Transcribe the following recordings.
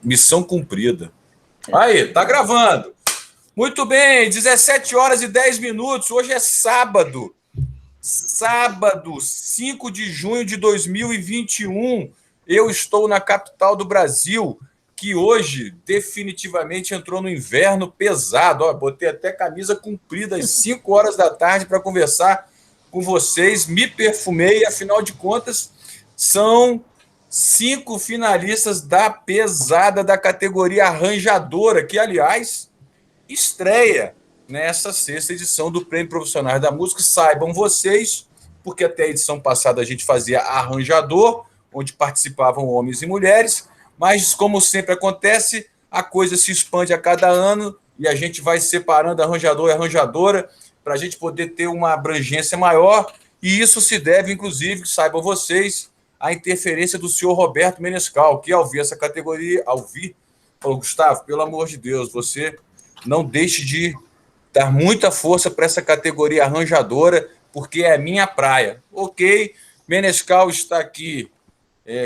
Missão cumprida. Aí, tá gravando. Muito bem, 17 horas e 10 minutos. Hoje é sábado. Sábado, 5 de junho de 2021. Eu estou na capital do Brasil, que hoje definitivamente entrou no inverno pesado. Ó, botei até camisa comprida às 5 horas da tarde para conversar com vocês. Me perfumei, afinal de contas, são 5 finalistas da pesada da categoria arranjadora, que, aliás, estreia nessa sexta edição do Prêmio Profissionais da Música. Saibam vocês, porque até a edição passada a gente fazia arranjador, onde participavam homens e mulheres, mas, como sempre acontece, a coisa se expande a cada ano e a gente vai separando arranjador e arranjadora para a gente poder ter uma abrangência maior, e isso se deve, inclusive, saibam vocês, à interferência do senhor Roberto Menescal, que, ao ver essa categoria, falou: Gustavo, pelo amor de Deus, você não deixe de dar muita força para essa categoria arranjadora, porque é a minha praia. Ok, Menescal está aqui,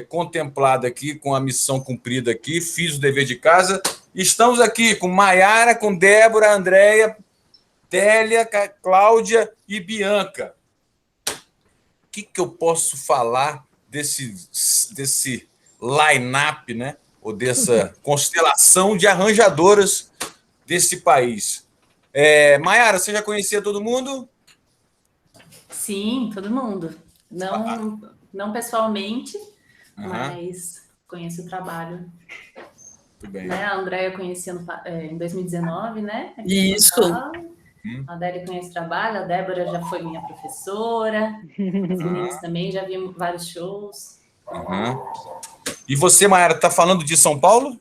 contemplado aqui, com a missão cumprida aqui, fiz o dever de casa. Estamos aqui com Maiara, com Débora, Andréia, Télia, Cláudia e Bianca. O que eu posso falar desse line-up, né? Ou dessa constelação de arranjadoras desse país? Maiara, você já conhecia todo mundo? Sim, todo mundo. Não pessoalmente, mas conheço o trabalho. Muito bem. Né? A Andréia eu conheci em 2019, né? Isso. A Adélia conhece o trabalho, a Débora já foi minha professora, os meninos também, já vi vários shows. E você, Maiara, está falando de São Paulo?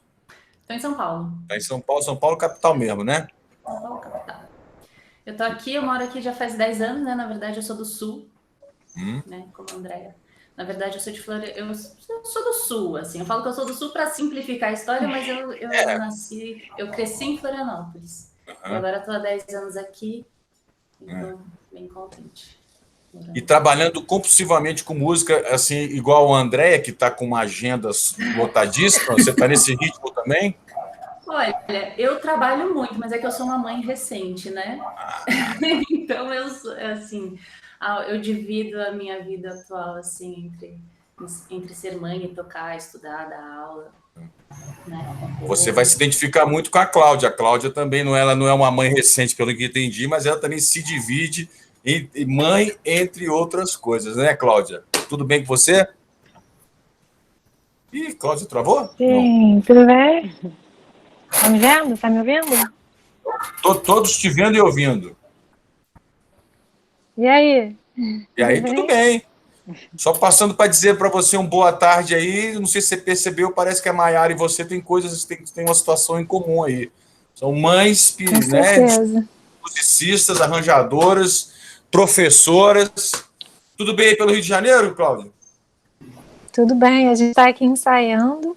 Estou em São Paulo. Está em São Paulo capital mesmo, né? São Paulo capital. Eu tô aqui, eu moro aqui já faz 10 anos, né? Na verdade, eu sou do Sul, né? Como a Andréia. Na verdade, eu sou de Florianópolis. Eu sou do Sul, assim. Eu falo que eu sou do Sul para simplificar a história, mas eu cresci em Florianópolis. E agora estou há 10 anos aqui, então bem contente. E trabalhando compulsivamente com música, assim, igual a Andréia, que está com uma agenda lotadíssima. Você está nesse ritmo também? Olha, eu trabalho muito, mas é que eu sou uma mãe recente, né? Então, eu divido a minha vida atual, assim, entre ser mãe e tocar, estudar, dar aula. Né? Você vai se identificar muito com a Cláudia. A Cláudia também ela não é uma mãe recente, pelo que entendi, mas ela também se divide em mãe, entre outras coisas, né, Cláudia? Tudo bem com você? Ih, Cláudia travou? Sim, não. Tudo bem? Tá me vendo? Tá me ouvindo? Todos te vendo e ouvindo. E aí? E aí, tudo bem. Só passando para dizer para você boa tarde aí. Não sei se você percebeu, parece que a Maiara e você tem uma situação em comum aí. São mães, né, musicistas, arranjadoras, professoras. Tudo bem aí pelo Rio de Janeiro, Cláudia? Tudo bem, a gente está aqui ensaiando,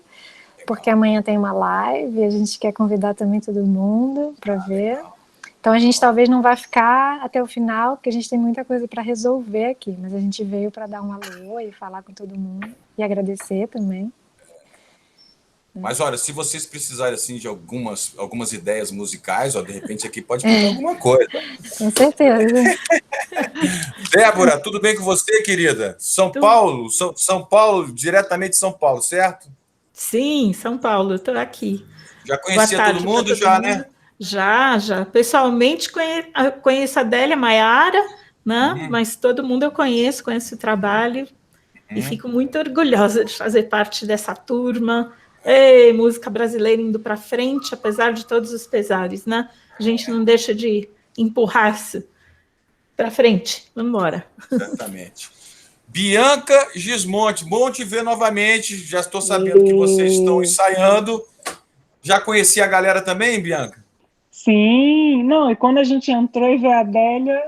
porque amanhã tem uma live e a gente quer convidar também todo mundo para ver. Então a gente talvez não vai ficar até o final, porque a gente tem muita coisa para resolver aqui, mas a gente veio para dar um alô e falar com todo mundo e agradecer também. Mas olha, se vocês precisarem assim de algumas ideias musicais, ó, de repente aqui pode pintar alguma coisa. Com certeza. Débora, tudo bem com você, querida? São Paulo, diretamente de São Paulo, certo? Sim, São Paulo, estou aqui. Já conhecia todo mundo, né? Já. Pessoalmente conheço a Adélia, Maiara, né? Mas todo mundo eu conheço o trabalho e fico muito orgulhosa de fazer parte dessa turma. Música brasileira indo para frente, apesar de todos os pesares, né? A gente não deixa de empurrar-se para frente. Vamos embora. Exatamente. Bianca Gismonte, bom te ver novamente. Já estou sabendo que vocês estão ensaiando. Já conheci a galera também, Bianca? Sim, não, e quando a gente entrou e veio a Adélia,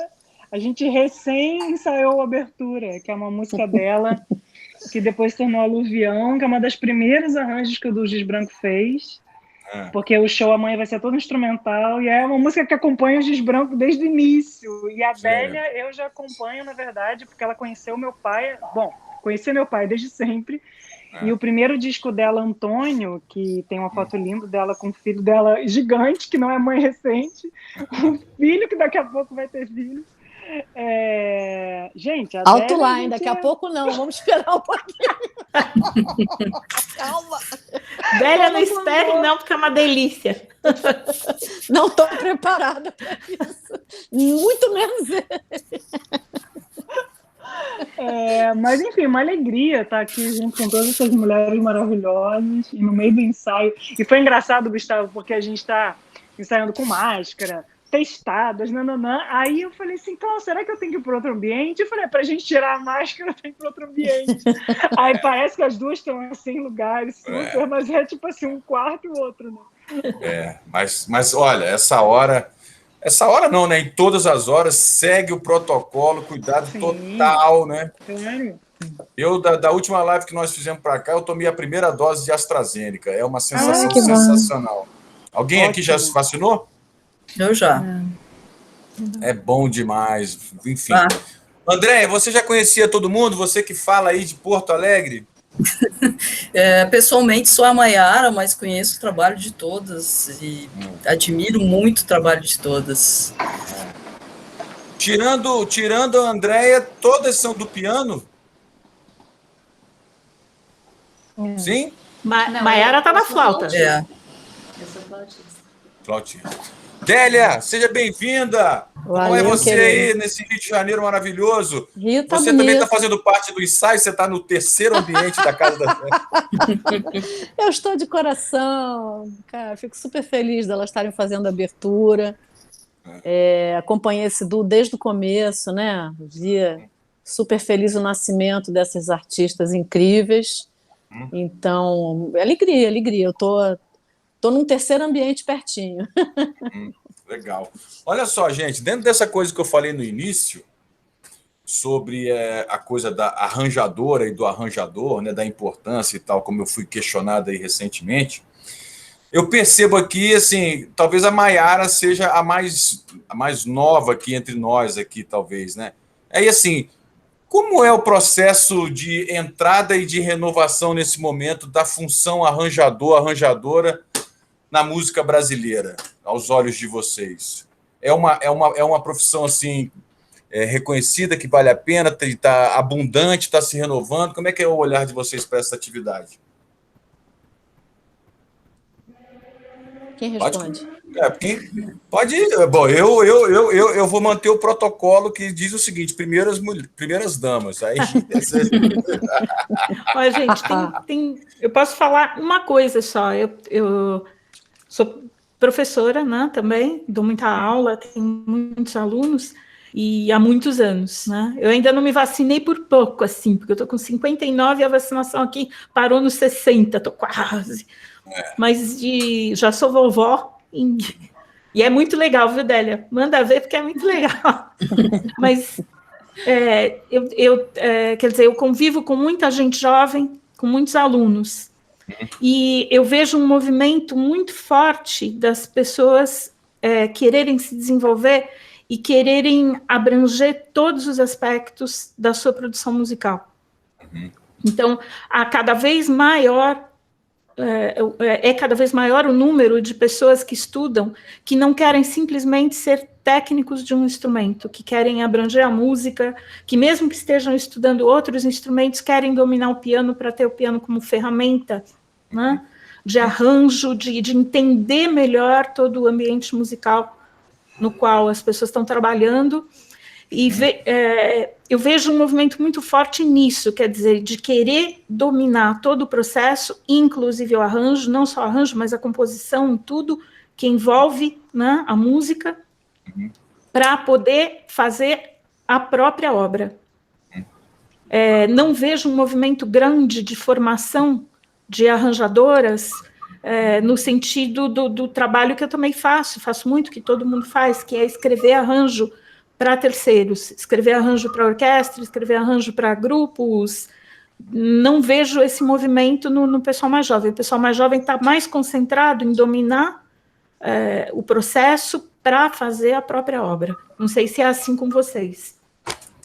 a gente recém ensaiou a Abertura, que é uma música dela, que depois tornou Aluvião, que é uma das primeiras arranjos que o Dugis Branco fez, porque o show amanhã vai ser todo instrumental, e é uma música que acompanha o Dugis Branco desde o início, e a Adélia eu já acompanho, na verdade, porque ela conheceu meu pai, conheci meu pai desde sempre, E o primeiro disco dela, Antônio, que tem uma foto linda dela com o filho dela gigante, que não é mãe recente, um filho que daqui a pouco vai ter filho. Gente, a Outline, daqui a pouco não, vamos esperar um pouquinho. Calma. Adélia, não espere não, porque é uma delícia. Não estou preparada para isso. Muito menos mas, enfim, uma alegria estar aqui junto com todas essas mulheres maravilhosas e no meio do ensaio. E foi engraçado, Gustavo, porque a gente está ensaiando com máscara, testadas, nananã. Aí eu falei assim, então, será que eu tenho que ir para outro ambiente? Eu falei, para a gente tirar a máscara, eu tenho que ir para outro ambiente. Aí parece que as duas estão assim, em lugares super, mas é tipo assim, um quarto e o outro, né? Mas olha, essa hora não, né? Em todas as horas, segue o protocolo, cuidado total, né? Sério? Eu, da última live que nós fizemos para cá, eu tomei a primeira dose de AstraZeneca. É uma sensação que bom. sensacional. Alguém aqui já se vacinou? Eu já. É bom demais. Enfim. André, você já conhecia todo mundo? Você que fala aí de Porto Alegre? Pessoalmente sou a Maiara, mas conheço o trabalho de todas e admiro muito o trabalho de todas. Tirando a Andréia, todas são do piano? Sim? Maiara tá na flauta. É. Eu sou flautista. Flautista. Délia, seja bem-vinda. Como é você aí nesse Rio de Janeiro maravilhoso? Rio tá você bonito. também está fazendo parte do ensaio? Você está no terceiro ambiente da Casa da Festa? Eu estou de coração, cara, fico super feliz delas estarem fazendo a abertura. Acompanhei esse duo desde o começo, né? Via super feliz o nascimento dessas artistas incríveis. Então, alegria. Eu tô num terceiro ambiente pertinho. Legal. Olha só, gente, dentro dessa coisa que eu falei no início, sobre a coisa da arranjadora e do arranjador, né, da importância e tal, como eu fui questionado aí recentemente, eu percebo aqui, assim, talvez a Maiara seja a mais nova aqui entre nós aqui, talvez, né? Aí, assim, como é o processo de entrada e de renovação nesse momento da função arranjador, arranjadora na música brasileira, aos olhos de vocês? É uma profissão, assim, reconhecida, que vale a pena, está abundante, está se renovando? Como é que é o olhar de vocês para essa atividade? Quem responde? Pode ir. Bom, eu vou manter o protocolo que diz o seguinte: primeiras damas. Aí... Olha, gente, eu posso falar uma coisa só. Eu sou professora, né, também, dou muita aula, tenho muitos alunos, e há muitos anos, né? Eu ainda não me vacinei por pouco, assim, porque eu estou com 59 e a vacinação aqui parou nos 60, estou quase. Mas já sou vovó, e é muito legal, viu, Délia? Manda ver, porque é muito legal. Mas, quer dizer, eu convivo com muita gente jovem, com muitos alunos, e eu vejo um movimento muito forte das pessoas quererem se desenvolver e quererem abranger todos os aspectos da sua produção musical. Então, cada vez maior o número de pessoas que estudam, que não querem simplesmente ser técnicos de um instrumento, que querem abranger a música, que mesmo que estejam estudando outros instrumentos, querem dominar o piano para ter o piano como ferramenta, né, de arranjo, de entender melhor todo o ambiente musical no qual as pessoas estão trabalhando. E eu vejo um movimento muito forte nisso, quer dizer, de querer dominar todo o processo, inclusive o arranjo, não só o arranjo, mas a composição, tudo que envolve, né, a música, para poder fazer a própria obra. Não vejo um movimento grande de formação de arranjadoras, no sentido do trabalho que eu também faço muito, que todo mundo faz, que é escrever arranjo para terceiros, escrever arranjo para orquestra, escrever arranjo para grupos. Não vejo esse movimento no pessoal mais jovem. O pessoal mais jovem está mais concentrado em dominar o processo para fazer a própria obra. Não sei se é assim com vocês.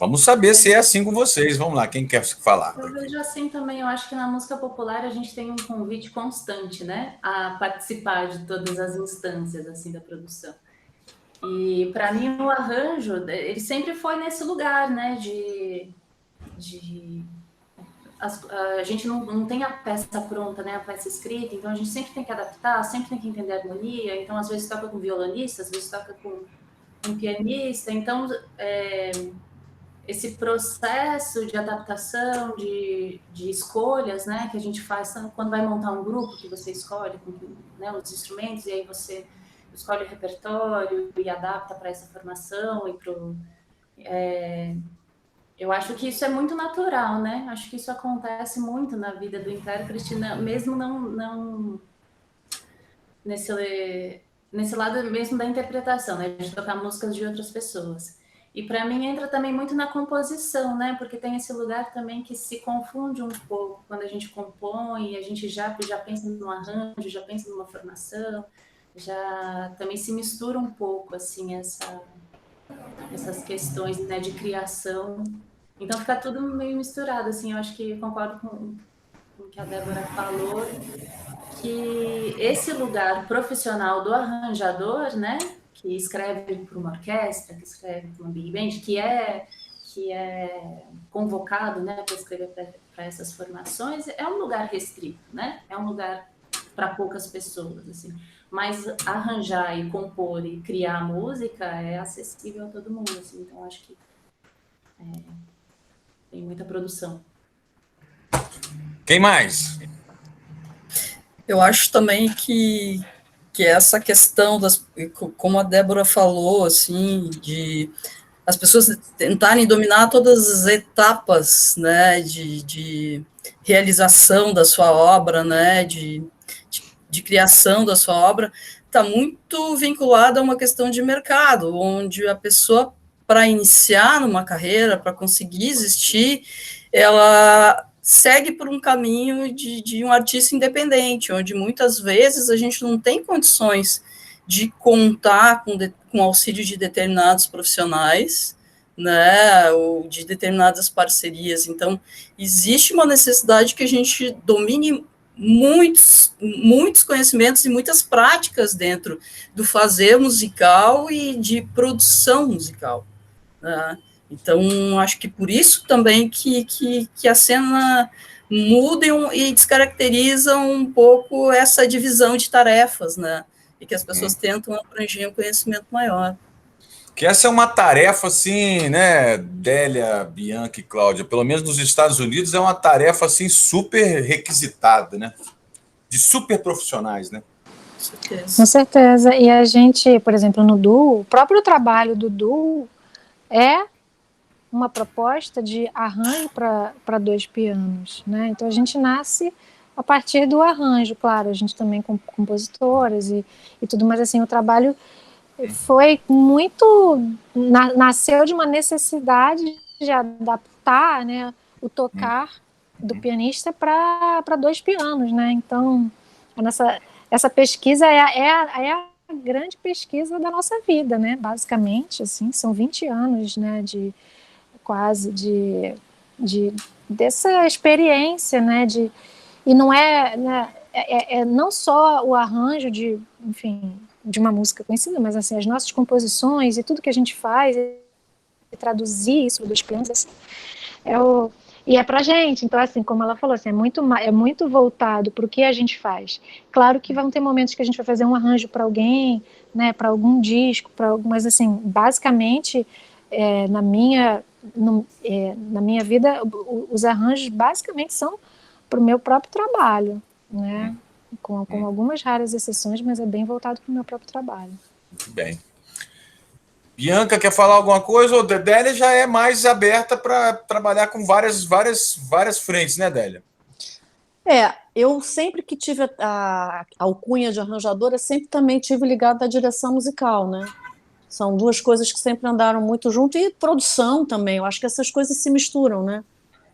Vamos saber se é assim com vocês. Vamos lá, quem quer falar? Eu vejo assim também, eu acho que na música popular a gente tem um convite constante, né, a participar de todas as instâncias, assim, da produção. E para mim o arranjo, ele sempre foi nesse lugar, né, a gente não tem a peça pronta, né, a peça escrita, então a gente sempre tem que adaptar, sempre tem que entender a harmonia, então às vezes toca com violonista, às vezes toca com um pianista, então esse processo de adaptação, de escolhas, né, que a gente faz quando vai montar um grupo, que você escolhe, né, os instrumentos, e aí você escolhe o repertório e adapta para essa formação e eu acho que isso é muito natural, né? Acho que isso acontece muito na vida do intérprete, mesmo não nesse lado mesmo da interpretação, né? De tocar músicas de outras pessoas. E para mim entra também muito na composição, né? Porque tem esse lugar também que se confunde um pouco quando a gente compõe, a gente já pensa num arranjo, já pensa numa formação, já também se mistura um pouco assim essas questões, né, de criação. Então fica tudo meio misturado, assim. Eu acho que eu concordo com o que a Débora falou, que esse lugar profissional do arranjador, né, que escreve para uma orquestra, que escreve para uma big band, que é convocado, né, para escrever para essas formações, é um lugar restrito, né? É um lugar para poucas pessoas, assim. Mas arranjar e compor e criar música é acessível a todo mundo, assim. Então acho que tem muita produção. Quem mais? Eu acho também que essa questão como a Débora falou, assim, de as pessoas tentarem dominar todas as etapas, né, de realização da sua obra, né, de criação da sua obra, está muito vinculada a uma questão de mercado, onde a pessoa, para iniciar numa carreira, para conseguir existir, ela segue por um caminho de um artista independente, onde muitas vezes a gente não tem condições de contar com auxílio de determinados profissionais, né, ou de determinadas parcerias. Então, existe uma necessidade que a gente domine muitos conhecimentos e muitas práticas dentro do fazer musical e de produção musical, né? Então, acho que por isso também que a cena muda e descaracteriza um pouco essa divisão de tarefas, né? E que as pessoas tentam abranger um conhecimento maior. Que essa é uma tarefa, assim, né, Délia, Bianca e Cláudia, pelo menos nos Estados Unidos, é uma tarefa, assim, super requisitada, né? De super profissionais, né? Com certeza. E a gente, por exemplo, no duo, o próprio trabalho do duo é uma proposta de arranjo para 2 pianos, né? Então a gente nasce a partir do arranjo, claro, a gente também com compositoras e tudo, mas assim, o trabalho foi muito, nasceu de uma necessidade de adaptar, né, o tocar do pianista para 2 pianos, né? Então essa pesquisa é a grande pesquisa da nossa vida, né? Basicamente, assim, são 20 anos, né, dessa experiência, né, e não né, não só o arranjo de uma música conhecida, mas assim, as nossas composições e tudo que a gente faz, e traduzir isso dos pianos, assim, e é pra gente. Então, assim, como ela falou, assim, é muito voltado para o que a gente faz. Claro que vão ter momentos que a gente vai fazer um arranjo para alguém, né, para algum disco, mas assim, basicamente, na minha vida, os arranjos basicamente são para o meu próprio trabalho, né? Com algumas raras exceções, mas é bem voltado para o meu próprio trabalho. Muito bem. Bianca, quer falar alguma coisa? Ou Délia já é mais aberta para trabalhar com várias frentes, né, Délia? Eu sempre que tive a alcunha de arranjadora, sempre também tive ligado à direção musical, né? São 2 coisas que sempre andaram muito junto, e produção também. Eu acho que essas coisas se misturam, né?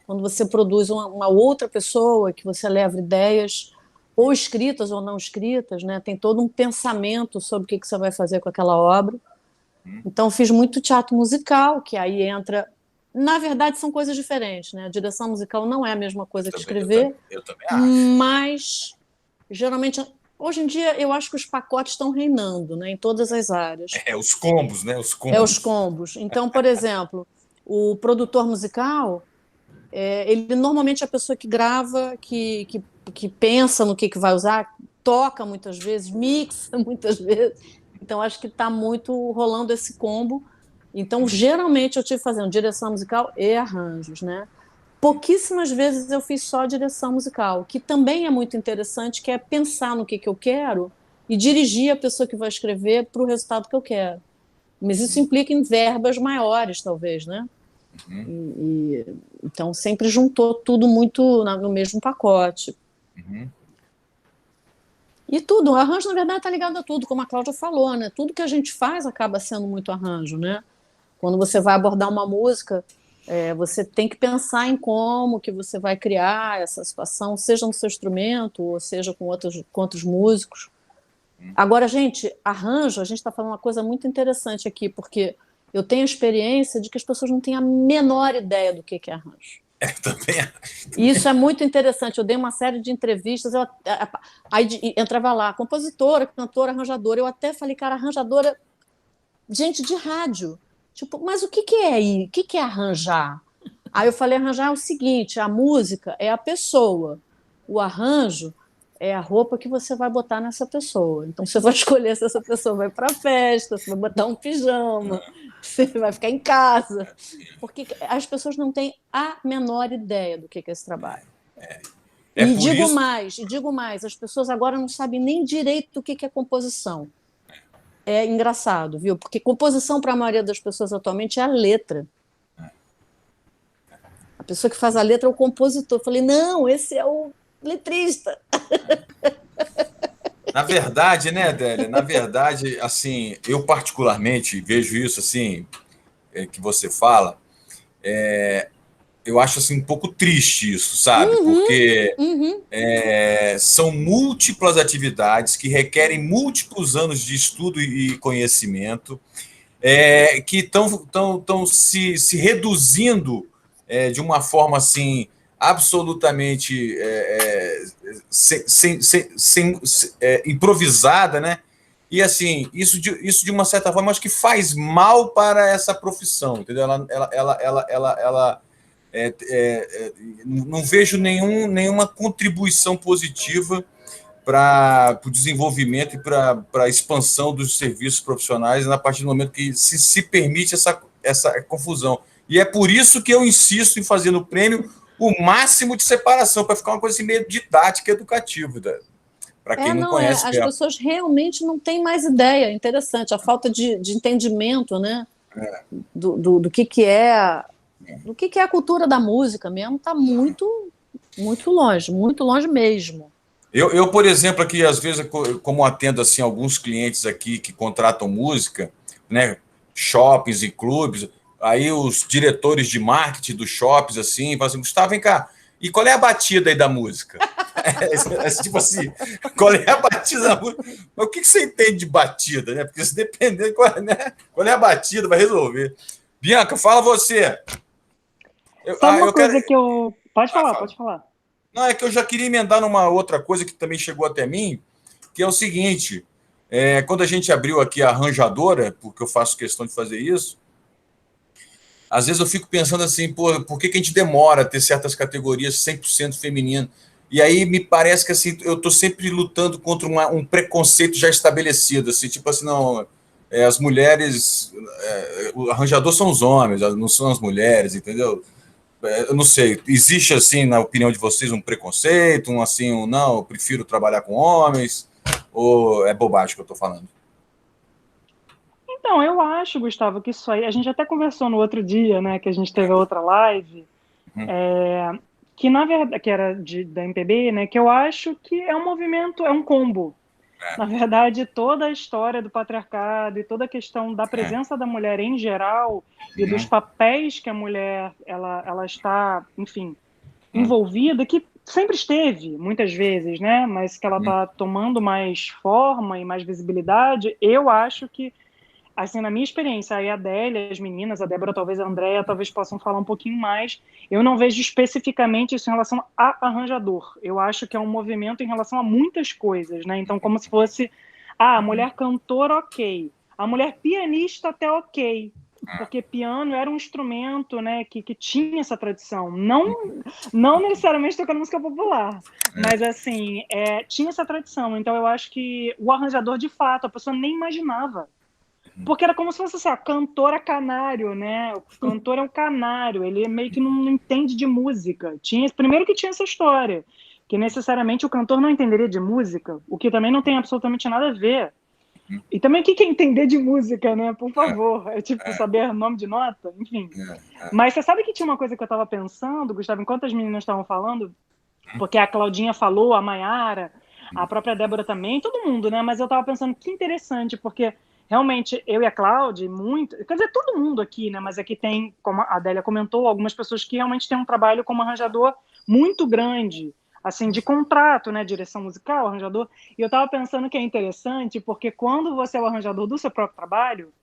Quando você produz uma outra pessoa, que você leva ideias, ou escritas ou não escritas, né? Tem todo um pensamento sobre o que você vai fazer com aquela obra. Então, fiz muito teatro musical, que aí entra Na verdade, são coisas diferentes, né? A direção musical não é a mesma coisa que Também, escrever, eu também acho. mas geralmente, hoje em dia, eu acho que os pacotes estão reinando, né? Em todas as áreas. Os combos, né? Os É combos. os combos. Então, por exemplo, o produtor musical, ele normalmente é a pessoa que grava, que pensa no que vai usar, toca muitas vezes, mixa muitas vezes. Então, acho que está muito rolando esse combo. Então, geralmente, eu tive fazendo direção musical e arranjos, né? Pouquíssimas vezes eu fiz só direção musical, que também é muito interessante, que é pensar no que eu quero e dirigir a pessoa que vai escrever para o resultado que eu quero. Mas isso implica em verbas maiores, talvez, né? Então, sempre juntou tudo muito no mesmo pacote. E tudo, o arranjo, na verdade, está ligado a tudo, como a Cláudia falou, né? Tudo que a gente faz acaba sendo muito arranjo, né? Quando você vai abordar uma música, você tem que pensar em como que você vai criar essa situação, seja no seu instrumento, ou seja com outros músicos. Agora, gente, arranjo, a gente está falando uma coisa muito interessante aqui, porque eu tenho a experiência de que as pessoas não têm a menor ideia do que é arranjo. Também acho. E isso é muito interessante. Eu dei uma série de entrevistas, aí entrava lá, compositora, cantora, arranjadora. Eu até falei, cara, arranjadora, gente de rádio. Tipo, mas o que é aí? O que é arranjar? Aí eu falei, arranjar é o seguinte, a música é a pessoa, o arranjo é a roupa que você vai botar nessa pessoa. Então você vai escolher se essa pessoa vai para a festa, se vai botar um pijama, se vai ficar em casa. Porque as pessoas não têm a menor ideia do que é esse trabalho. E digo mais, as pessoas agora não sabem nem direito do que é composição. É engraçado, viu? Porque composição para a maioria das pessoas atualmente é a letra. A pessoa que faz a letra é o compositor. Eu falei, não, esse é o letrista. Na verdade, né, Adélia? Na verdade, assim, eu particularmente vejo isso, assim, que você fala, eu acho, assim, um pouco triste isso, sabe? Porque são múltiplas atividades que requerem múltiplos anos de estudo e conhecimento, que estão se reduzindo de uma forma, assim, absolutamente improvisada, né? E, assim, isso de uma certa forma, acho que faz mal para essa profissão, entendeu? Ela não vejo nenhuma contribuição positiva para o desenvolvimento e para a expansão dos serviços profissionais a partir do momento que se permite essa confusão. E é por isso que eu insisto em fazer no prêmio o máximo de separação, para ficar uma coisa assim meio didática e educativa, para quem não conhece. As pessoas realmente não têm mais ideia. Interessante, a falta de entendimento, né? Do que é a cultura da música mesmo, está muito longe mesmo. Eu, por exemplo, aqui, às vezes, como atendo assim, alguns clientes aqui que contratam música, né, shoppings e clubes, aí os diretores de marketing dos shoppings, assim, falam assim, Gustavo, vem cá, e qual é a batida aí da música? Tipo assim, qual é a batida da música? Mas o que você entende de batida, né? Porque se depender, qual é a batida, vai resolver. Bianca, fala você. Sabe uma coisa que eu... Pode falar. Não, é que eu já queria emendar numa outra coisa que também chegou até mim, que é o seguinte, quando a gente abriu aqui a arranjadora, porque eu faço questão de fazer isso, às vezes eu fico pensando assim, por que a gente demora a ter certas categorias 100% feminino? E aí me parece que assim, eu estou sempre lutando contra um preconceito já estabelecido, assim, tipo assim, não, as mulheres, o arranjador são os homens, não são as mulheres, entendeu? Eu não sei, existe assim, na opinião de vocês, um preconceito, não, eu prefiro trabalhar com homens, ou é bobagem que eu estou falando? Então, eu acho, Gustavo, que isso aí, a gente até conversou no outro dia, né, que a gente teve a outra live, que na verdade, que era da MPB, né, que eu acho que é um movimento, é um combo. Na verdade, toda a história do patriarcado e toda a questão da presença da mulher em geral e dos papéis que a mulher ela está, enfim, envolvida, que sempre esteve, muitas vezes, né? Mas que ela está tomando mais forma e mais visibilidade, eu acho que assim, na minha experiência, aí a Adélia, as meninas, a Débora, talvez a Andréia, talvez possam falar um pouquinho mais. Eu não vejo especificamente isso em relação a arranjador. Eu acho que é um movimento em relação a muitas coisas, né? Então, como se fosse, a mulher cantora, ok. A mulher pianista, até ok. Porque piano era um instrumento, né, que tinha essa tradição. Não necessariamente tocando música popular, mas, assim, tinha essa tradição. Então, eu acho que o arranjador, de fato, a pessoa nem imaginava. Porque era como se fosse assim, cantor é canário, né? O cantor é um canário, ele meio que não entende de música. Primeiro que tinha essa história, que necessariamente o cantor não entenderia de música, o que também não tem absolutamente nada a ver. E também o que é entender de música, né? Por favor. É tipo saber nome de nota, enfim. Mas você sabe que tinha uma coisa que eu estava pensando, Gustavo, enquanto as meninas estavam falando, porque a Claudinha falou, a Maiara, a própria Débora também, todo mundo, né? Mas eu estava pensando que interessante, porque realmente eu e a Cláudia, quer dizer, todo mundo aqui, né? Mas aqui tem, como a Adélia comentou, algumas pessoas que realmente têm um trabalho como arranjador muito grande, assim, de contrato, né? Direção musical, arranjador. E eu estava pensando que é interessante, porque quando você é o arranjador do seu próprio trabalho,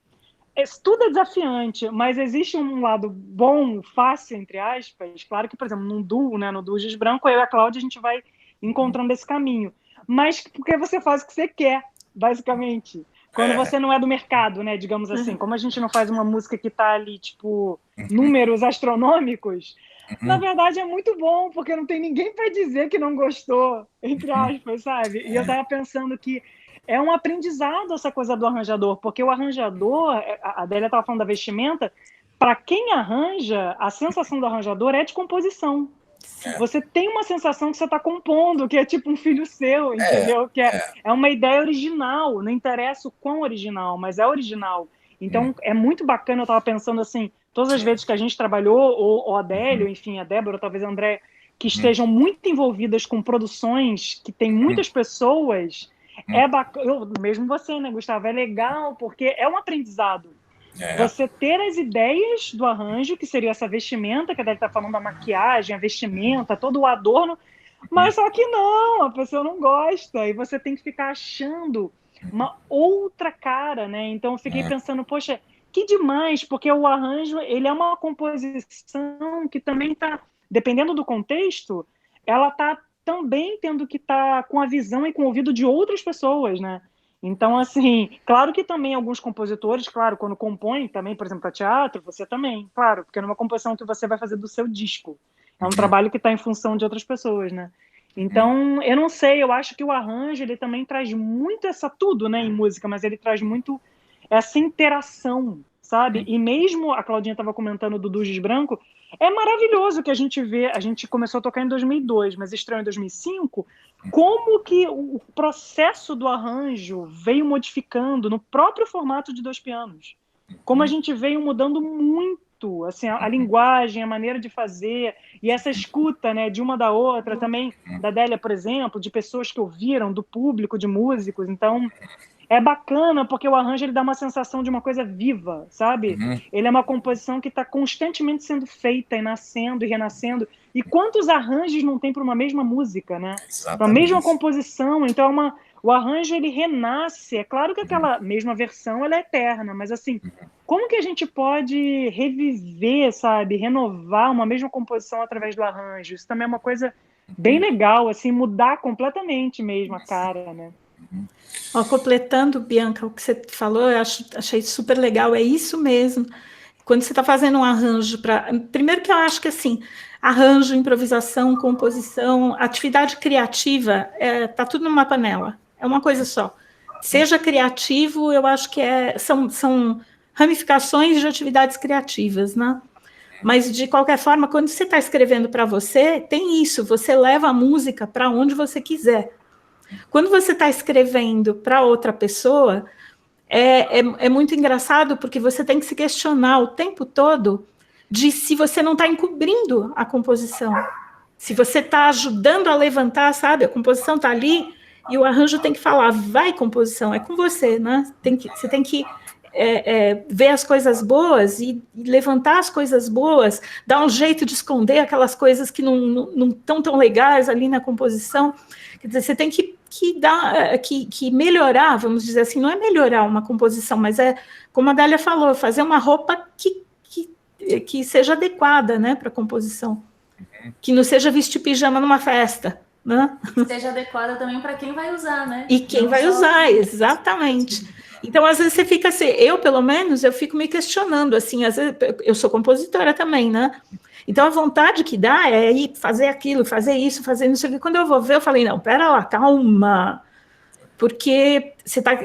tudo é desafiante, mas existe um lado bom, fácil, entre aspas. Claro que, por exemplo, no duo, né? No duo Giz Branco, eu e a Cláudia, a gente vai encontrando esse caminho. Mas porque você faz o que você quer, basicamente. Quando você não é do mercado, né, digamos assim, como a gente não faz uma música que tá ali, tipo, números astronômicos, na verdade é muito bom, porque não tem ninguém para dizer que não gostou, entre aspas, sabe? E eu tava pensando que é um aprendizado essa coisa do arranjador, porque o arranjador, a Adélia tava falando da vestimenta, para quem arranja, a sensação do arranjador é de composição. Você tem uma sensação que você está compondo, que é tipo um filho seu, entendeu? Que é uma ideia original, não interessa o quão original, mas é original. Então, é muito bacana, eu estava pensando assim, todas as vezes que a gente trabalhou, ou a Adélia, enfim, a Débora, talvez a André, que estejam muito envolvidas com produções que tem muitas pessoas, é bacana, mesmo você, né, Gustavo, é legal, porque é um aprendizado. Você ter as ideias do arranjo, que seria essa vestimenta, que a Adélia está falando da maquiagem, a vestimenta, todo o adorno, mas só que não, a pessoa não gosta, e você tem que ficar achando uma outra cara, né? Então eu fiquei pensando, poxa, que demais, porque o arranjo, ele é uma composição que também está, dependendo do contexto, ela está também tendo que estar com a visão e com o ouvido de outras pessoas, né? Então, assim, claro que também alguns compositores, claro, quando compõem também, por exemplo, para teatro, você também, claro, porque não é uma composição que você vai fazer do seu disco. É um trabalho que está em função de outras pessoas, né? Então, eu não sei, eu acho que o arranjo, ele também traz muito tudo, né, em música, mas ele traz muito essa interação, sabe? E mesmo, a Claudinha estava comentando do Giz Branco, é maravilhoso que a gente vê, a gente começou a tocar em 2002, mas estreou em 2005, como que o processo do arranjo veio modificando no próprio formato de 2 pianos. Como a gente veio mudando muito, assim, a linguagem, a maneira de fazer, e essa escuta, né, de uma da outra, também da Adélia, por exemplo, de pessoas que ouviram, do público, de músicos. Então, é bacana porque o arranjo ele dá uma sensação de uma coisa viva, sabe? Ele é uma composição que está constantemente sendo feita e nascendo e renascendo. E quantos arranjos não tem para uma mesma música, né? Para a mesma composição. Então, o arranjo ele renasce. É claro que aquela mesma versão ela é eterna, mas assim, como que a gente pode reviver, sabe? Renovar uma mesma composição através do arranjo? Isso também é uma coisa bem legal, assim, mudar completamente mesmo a cara, né? Ó, completando, Bianca, o que você falou, eu achei super legal, é isso mesmo. Quando você está fazendo um arranjo primeiro que eu acho que assim, arranjo, improvisação, composição, atividade criativa, tá tudo numa panela, é uma coisa só. Seja criativo, eu acho que são ramificações de atividades criativas, né? Mas, de qualquer forma, quando você está escrevendo para você, tem isso, você leva a música para onde você quiser. Quando você está escrevendo para outra pessoa, é muito engraçado, porque você tem que se questionar o tempo todo de se você não está encobrindo a composição. Se você está ajudando a levantar, sabe? A composição está ali e o arranjo tem que falar, vai, composição, é com você, né? Você tem que ver as coisas boas e levantar as coisas boas, dar um jeito de esconder aquelas coisas que não estão tão legais ali na composição. Quer dizer, você tem que melhorar, vamos dizer assim, não é melhorar uma composição, mas é, como a Dália falou, fazer uma roupa que seja adequada, né, para a composição. Que não seja vestir pijama numa festa, né? Que seja adequada também para quem vai usar, né? E quem vai usar, exatamente. Então, às vezes, você fica assim, pelo menos, eu fico me questionando, assim, às vezes, eu sou compositora também, né? Então, a vontade que dá é ir fazer aquilo, fazer isso, fazer isso. Quando eu vou ver, eu falei, não, pera lá, calma, porque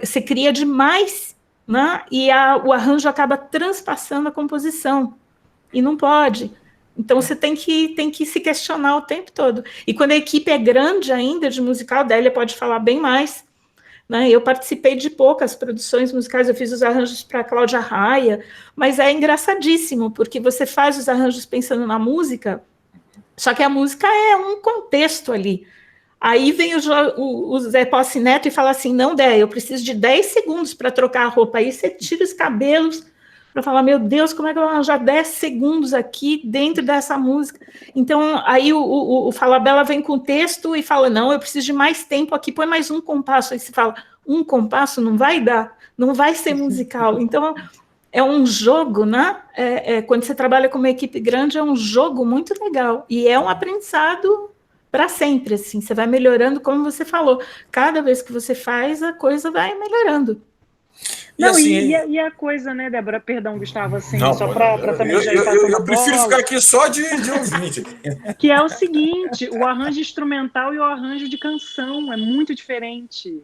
você cria demais, né? E o arranjo acaba transpassando a composição, e não pode. Então, você tem que se questionar o tempo todo. E quando a equipe é grande ainda, de musical, a Délia pode falar bem mais, né? Eu participei de poucas produções musicais, eu fiz os arranjos para Cláudia Raia, mas é engraçadíssimo, porque você faz os arranjos pensando na música, só que a música é um contexto ali. Aí vem o Zé Posse Neto e fala assim, não, Dé, eu preciso de 10 segundos para trocar a roupa. Aí você tira os cabelos para falar, meu Deus, como é que eu vou arranjar 10 segundos aqui dentro dessa música? Então, aí o Falabella vem com o texto e fala, não, eu preciso de mais tempo aqui, põe mais um compasso. Aí você fala, um compasso não vai dar, não vai ser musical. Então, é um jogo, né? Quando você trabalha com uma equipe grande, é um jogo muito legal. E é um aprendizado para sempre, assim. Você vai melhorando, como você falou. Cada vez que você faz, a coisa vai melhorando. Não, assim, e a coisa, né, Débora? Perdão, Gustavo, assim, não, só para também já ir passando eu prefiro bola, ficar aqui só de ouvinte. que é o seguinte, o arranjo instrumental e o arranjo de canção é muito diferente.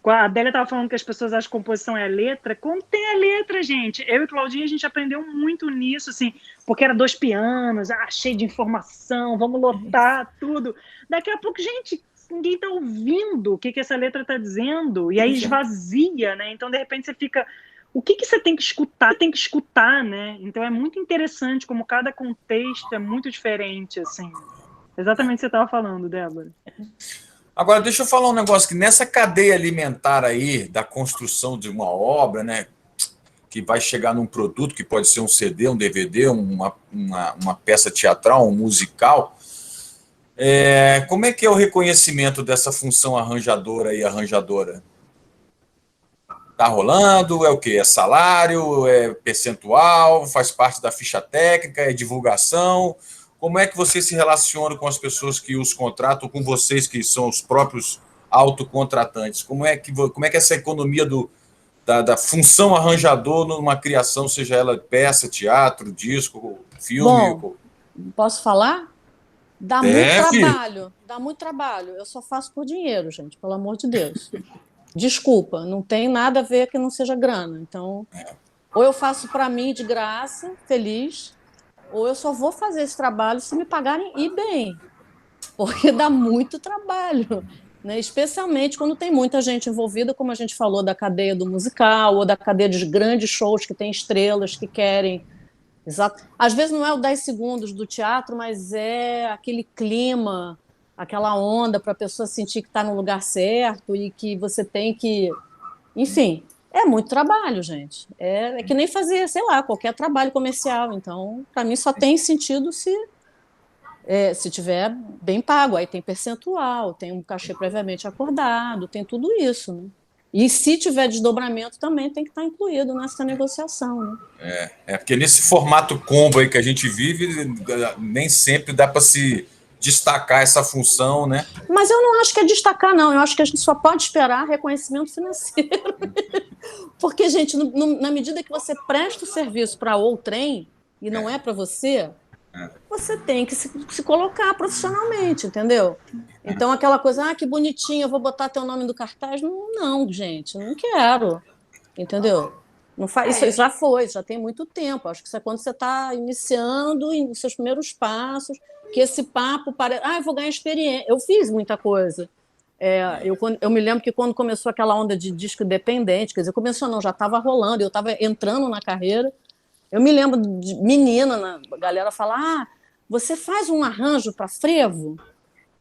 A Adélia estava falando que as pessoas acham que composição é a letra. Como tem a letra, gente? Eu e Claudinha, a gente aprendeu muito nisso, assim, porque era 2 pianos, cheio de informação, vamos lotar tudo. Daqui a pouco, gente, ninguém está ouvindo o que essa letra está dizendo, e aí esvazia, né? Então, de repente, você fica... O que você tem que escutar? Tem que escutar, né? Então, é muito interessante como cada contexto é muito diferente, assim. Exatamente o que você estava falando, Débora. Agora, deixa eu falar um negócio, que nessa cadeia alimentar aí, da construção de uma obra, né, que vai chegar num produto, que pode ser um CD, um DVD, uma peça teatral, um musical, como é que é o reconhecimento dessa função arranjadora e arranjadora? Tá rolando? É o quê? É salário? É percentual? Faz parte da ficha técnica? É divulgação? Como é que você se relaciona com as pessoas que os contratam, com vocês que são os próprios autocontratantes? Como é que essa economia da função arranjador numa criação, seja ela peça, teatro, disco, filme? Bom, posso falar? Dá muito trabalho. Eu só faço por dinheiro, gente, pelo amor de Deus. Desculpa, não tem nada a ver que não seja grana. Então, ou eu faço para mim de graça, feliz, ou eu só vou fazer esse trabalho se me pagarem e bem, porque dá muito trabalho, né? Especialmente quando tem muita gente envolvida, como a gente falou, da cadeia do musical, ou da cadeia dos grandes shows que tem estrelas que querem... Exato. Às vezes não é o 10 segundos do teatro, mas é aquele clima, aquela onda para a pessoa sentir que está no lugar certo e que você tem que... Enfim... É muito trabalho, gente. É que nem fazer, sei lá, qualquer trabalho comercial. Então, para mim, só tem sentido se tiver bem pago. Aí tem percentual, tem um cachê previamente acordado, tem tudo isso, né? E se tiver desdobramento, também tem que estar incluído nessa negociação, né? Porque nesse formato combo aí que a gente vive, nem sempre dá para se destacar essa função, né? Mas eu não acho que é destacar, não. Eu acho que a gente só pode esperar reconhecimento financeiro. Porque, gente, na medida que você presta o serviço para outrem, e não é para você, você tem que se colocar profissionalmente, entendeu? Então, aquela coisa, que bonitinho, eu vou botar teu nome no cartaz. Não, gente, não quero, entendeu? Não faz, isso já tem muito tempo. Acho que isso é quando você está iniciando os seus primeiros passos, que esse papo parece... eu vou ganhar experiência. Eu fiz muita coisa. Eu me lembro que quando começou aquela onda de disco independente, quer dizer, começou não, já estava rolando, eu estava entrando na carreira. Eu me lembro de menina, a galera falar, você faz um arranjo para frevo?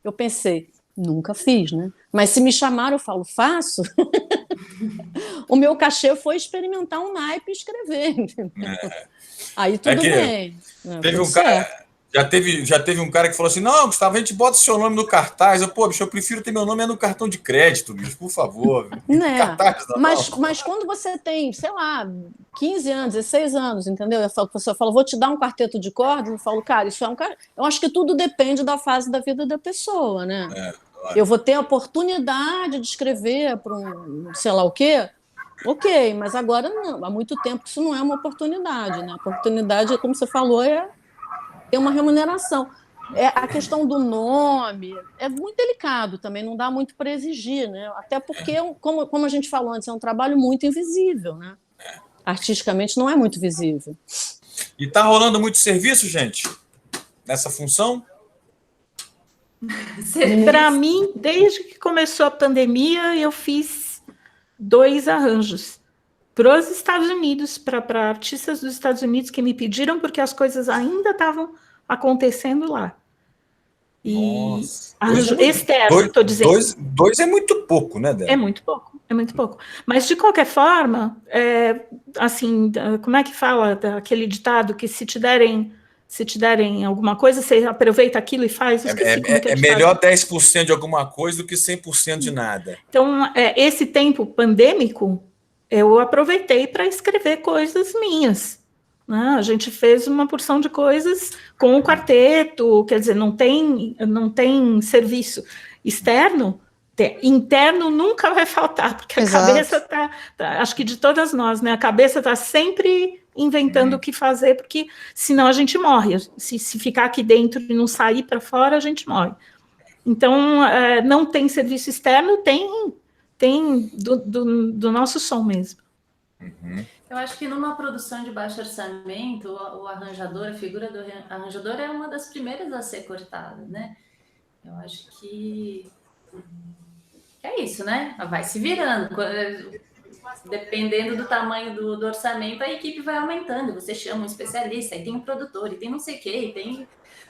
Eu pensei, nunca fiz, né? Mas se me chamaram, eu falo, faço? O meu cachê foi experimentar um naipe e escrever. Aí tudo bem. Teve um cara... Já teve um cara que falou assim, não, Gustavo, a gente bota seu nome no cartaz. Pô, bicho, eu prefiro ter meu nome no cartão de crédito, bicho, por favor. Né? Cartaz, não. Mas quando você tem, sei lá, 15 anos, 16 anos, entendeu? A pessoa fala, vou te dar um quarteto de cordas, eu falo, cara, isso é um cara. Eu acho que tudo depende da fase da vida da pessoa, né? Eu vou ter a oportunidade de escrever para um sei lá o quê. Ok, mas agora não. Há muito tempo que isso não é uma oportunidade, né? A oportunidade, como você falou, é ter uma remuneração. A questão do nome é muito delicado também, não dá muito para exigir, né? Até porque, como a gente falou antes, é um trabalho muito invisível, né? Artisticamente não é muito visível. E tá rolando muito serviço, gente, nessa função? Para mim, desde que começou a pandemia, eu fiz 2 arranjos para os Estados Unidos, para artistas dos Estados Unidos que me pediram, porque as coisas ainda estavam acontecendo lá. E arranjo externo, estou dizendo. 2 é muito pouco, né, Débora? É muito pouco. Mas, de qualquer forma, assim, como é que fala aquele ditado que se te derem alguma coisa, você aproveita aquilo e faz? É melhor 10% de alguma coisa do que 100% de nada. Então, esse tempo pandêmico, eu aproveitei para escrever coisas minhas. Né? A gente fez uma porção de coisas com o quarteto, quer dizer, não tem serviço externo. Interno nunca vai faltar, porque a cabeça está, acho que de todas nós, né? A cabeça está sempre inventando o que fazer, porque senão a gente morre. Se ficar aqui dentro e não sair para fora, a gente morre. Então, não tem serviço externo, tem do nosso som mesmo. Eu acho que numa produção de baixo orçamento, o arranjador, a figura do arranjador é uma das primeiras a ser cortada, né? Eu acho que é isso, né? Vai se virando. Dependendo do tamanho do orçamento, a equipe vai aumentando. Você chama um especialista, aí tem um produtor, e tem não sei o quê, e tem,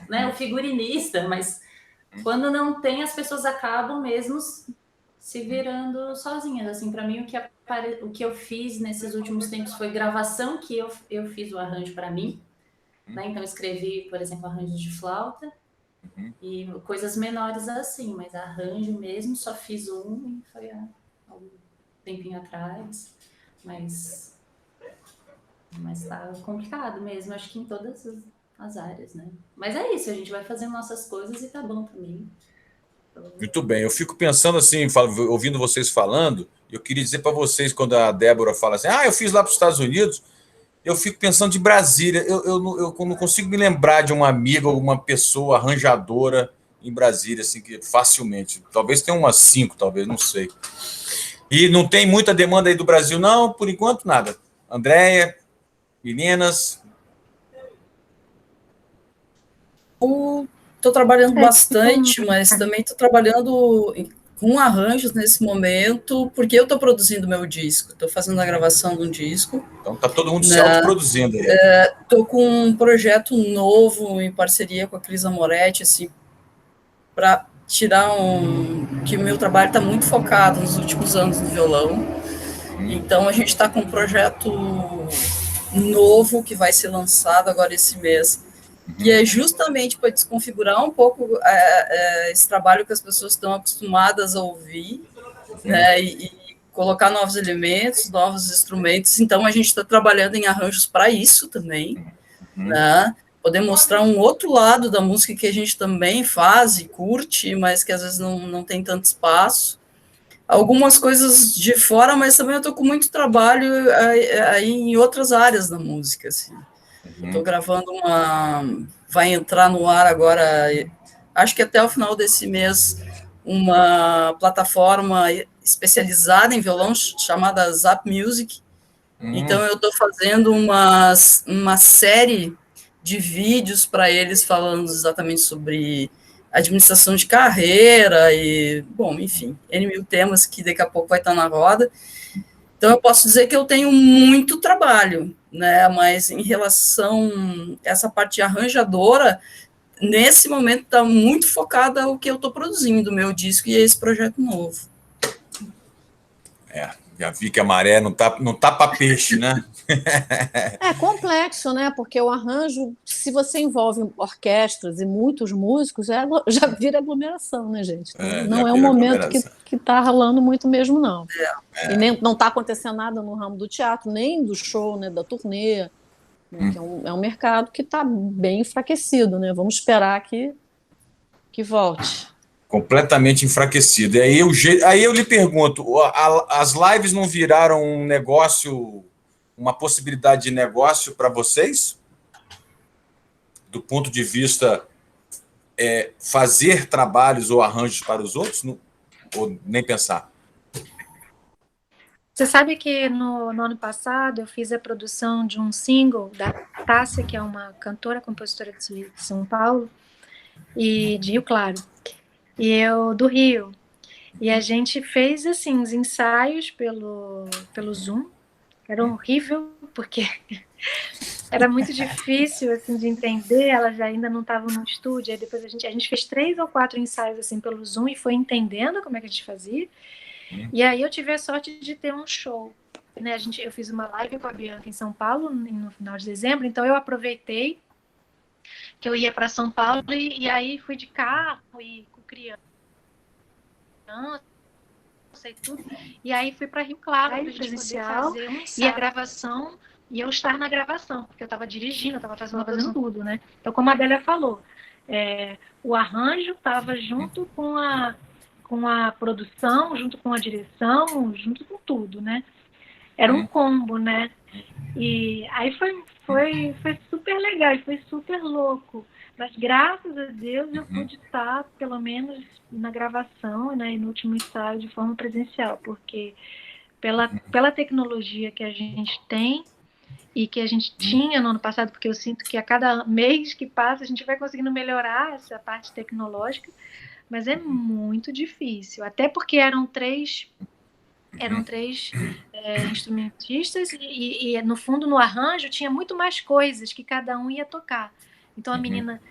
né, o figurinista, mas quando não tem, as pessoas acabam mesmo se virando sozinhas. Assim, para mim, o que eu fiz nesses últimos tempos foi gravação, que eu fiz o arranjo para mim, né? Então, escrevi, por exemplo, arranjos de flauta, e coisas menores assim, mas arranjo mesmo, só fiz um, e foi há um tempinho atrás, mas tá complicado mesmo, acho que em todas as áreas, né? Mas é isso, a gente vai fazendo nossas coisas e tá bom também. Muito bem, eu fico pensando assim, ouvindo vocês falando, eu queria dizer para vocês, quando a Débora fala assim, eu fiz lá para os Estados Unidos, eu fico pensando de Brasília, eu não consigo me lembrar de uma amiga ou uma pessoa arranjadora em Brasília, assim, que facilmente, talvez tenha umas 5, talvez, não sei. E não tem muita demanda aí do Brasil, não, por enquanto nada. Andréia, meninas... Estou trabalhando bastante, mas também estou trabalhando com arranjos nesse momento, porque eu estou produzindo meu disco, estou fazendo a gravação de um disco. Então está todo mundo se autoproduzindo. Estou com um projeto novo em parceria com a Cris Amoretti, assim, para tirar que o meu trabalho está muito focado nos últimos anos no violão. Então a gente está com um projeto novo que vai ser lançado agora esse mês. E é justamente para desconfigurar um pouco esse trabalho que as pessoas estão acostumadas a ouvir, né, e colocar novos elementos, novos instrumentos. Então, a gente está trabalhando em arranjos para isso também, né, poder mostrar um outro lado da música que a gente também faz e curte, mas que às vezes não tem tanto espaço. Algumas coisas de fora, mas também eu estou com muito trabalho aí em outras áreas da música, assim. Estou gravando vai entrar no ar agora, acho que até o final desse mês, uma plataforma especializada em violão chamada Zap Music. Então eu estou fazendo uma série de vídeos para eles falando exatamente sobre administração de carreira e, bom, enfim, N mil temas que daqui a pouco vai estar na roda. Então, eu posso dizer que eu tenho muito trabalho, né? Mas em relação a essa parte arranjadora, nesse momento está muito focada o que eu estou produzindo, o meu disco e esse projeto novo. Já vi que a maré não tá para peixe, né? É complexo, né? Porque o arranjo, se você envolve orquestras e muitos músicos, já vira aglomeração, né, gente? Então, não é um momento que está rolando muito mesmo, não. E nem, não está acontecendo nada no ramo do teatro, nem do show, né, da turnê, né, que é um mercado que está bem enfraquecido, né? Vamos esperar que volte. Completamente enfraquecido. E aí eu lhe pergunto, as lives não viraram um negócio, uma possibilidade de negócio para vocês? Do ponto de vista fazer trabalhos ou arranjos para os outros? Ou nem pensar? Você sabe que no ano passado eu fiz a produção de um single da Tássia, que é uma cantora, compositora de São Paulo, e de Rio Claro, do Rio. E a gente fez, assim, os ensaios pelo Zoom. Era horrível, porque era muito difícil, assim, de entender. Elas ainda não estavam no estúdio. Aí depois a gente fez 3 ou 4 ensaios, assim, pelo Zoom e foi entendendo como é que a gente fazia. E aí eu tive a sorte de ter um show, né? Eu fiz uma live com a Bianca em São Paulo no final de dezembro. Então eu aproveitei que eu ia para São Paulo e aí fui de carro e com criança e tudo. E aí fui para Rio Claro, para a gente poder fazer e a gravação, e eu estar na gravação, porque eu estava dirigindo, eu estava fazendo tudo, né? Então, como a Adélia falou, o arranjo estava junto com a produção, junto com a direção, junto com tudo, né? Era um combo, né? E aí foi super legal, foi super louco. Mas, graças a Deus, eu pude estar, pelo menos, na gravação, né, e no último ensaio de forma presencial, porque pela tecnologia que a gente tem e que a gente tinha no ano passado, porque eu sinto que a cada mês que passa a gente vai conseguindo melhorar essa parte tecnológica, mas é muito difícil, até porque eram três instrumentistas e, no fundo, no arranjo, tinha muito mais coisas que cada um ia tocar. Então, a menina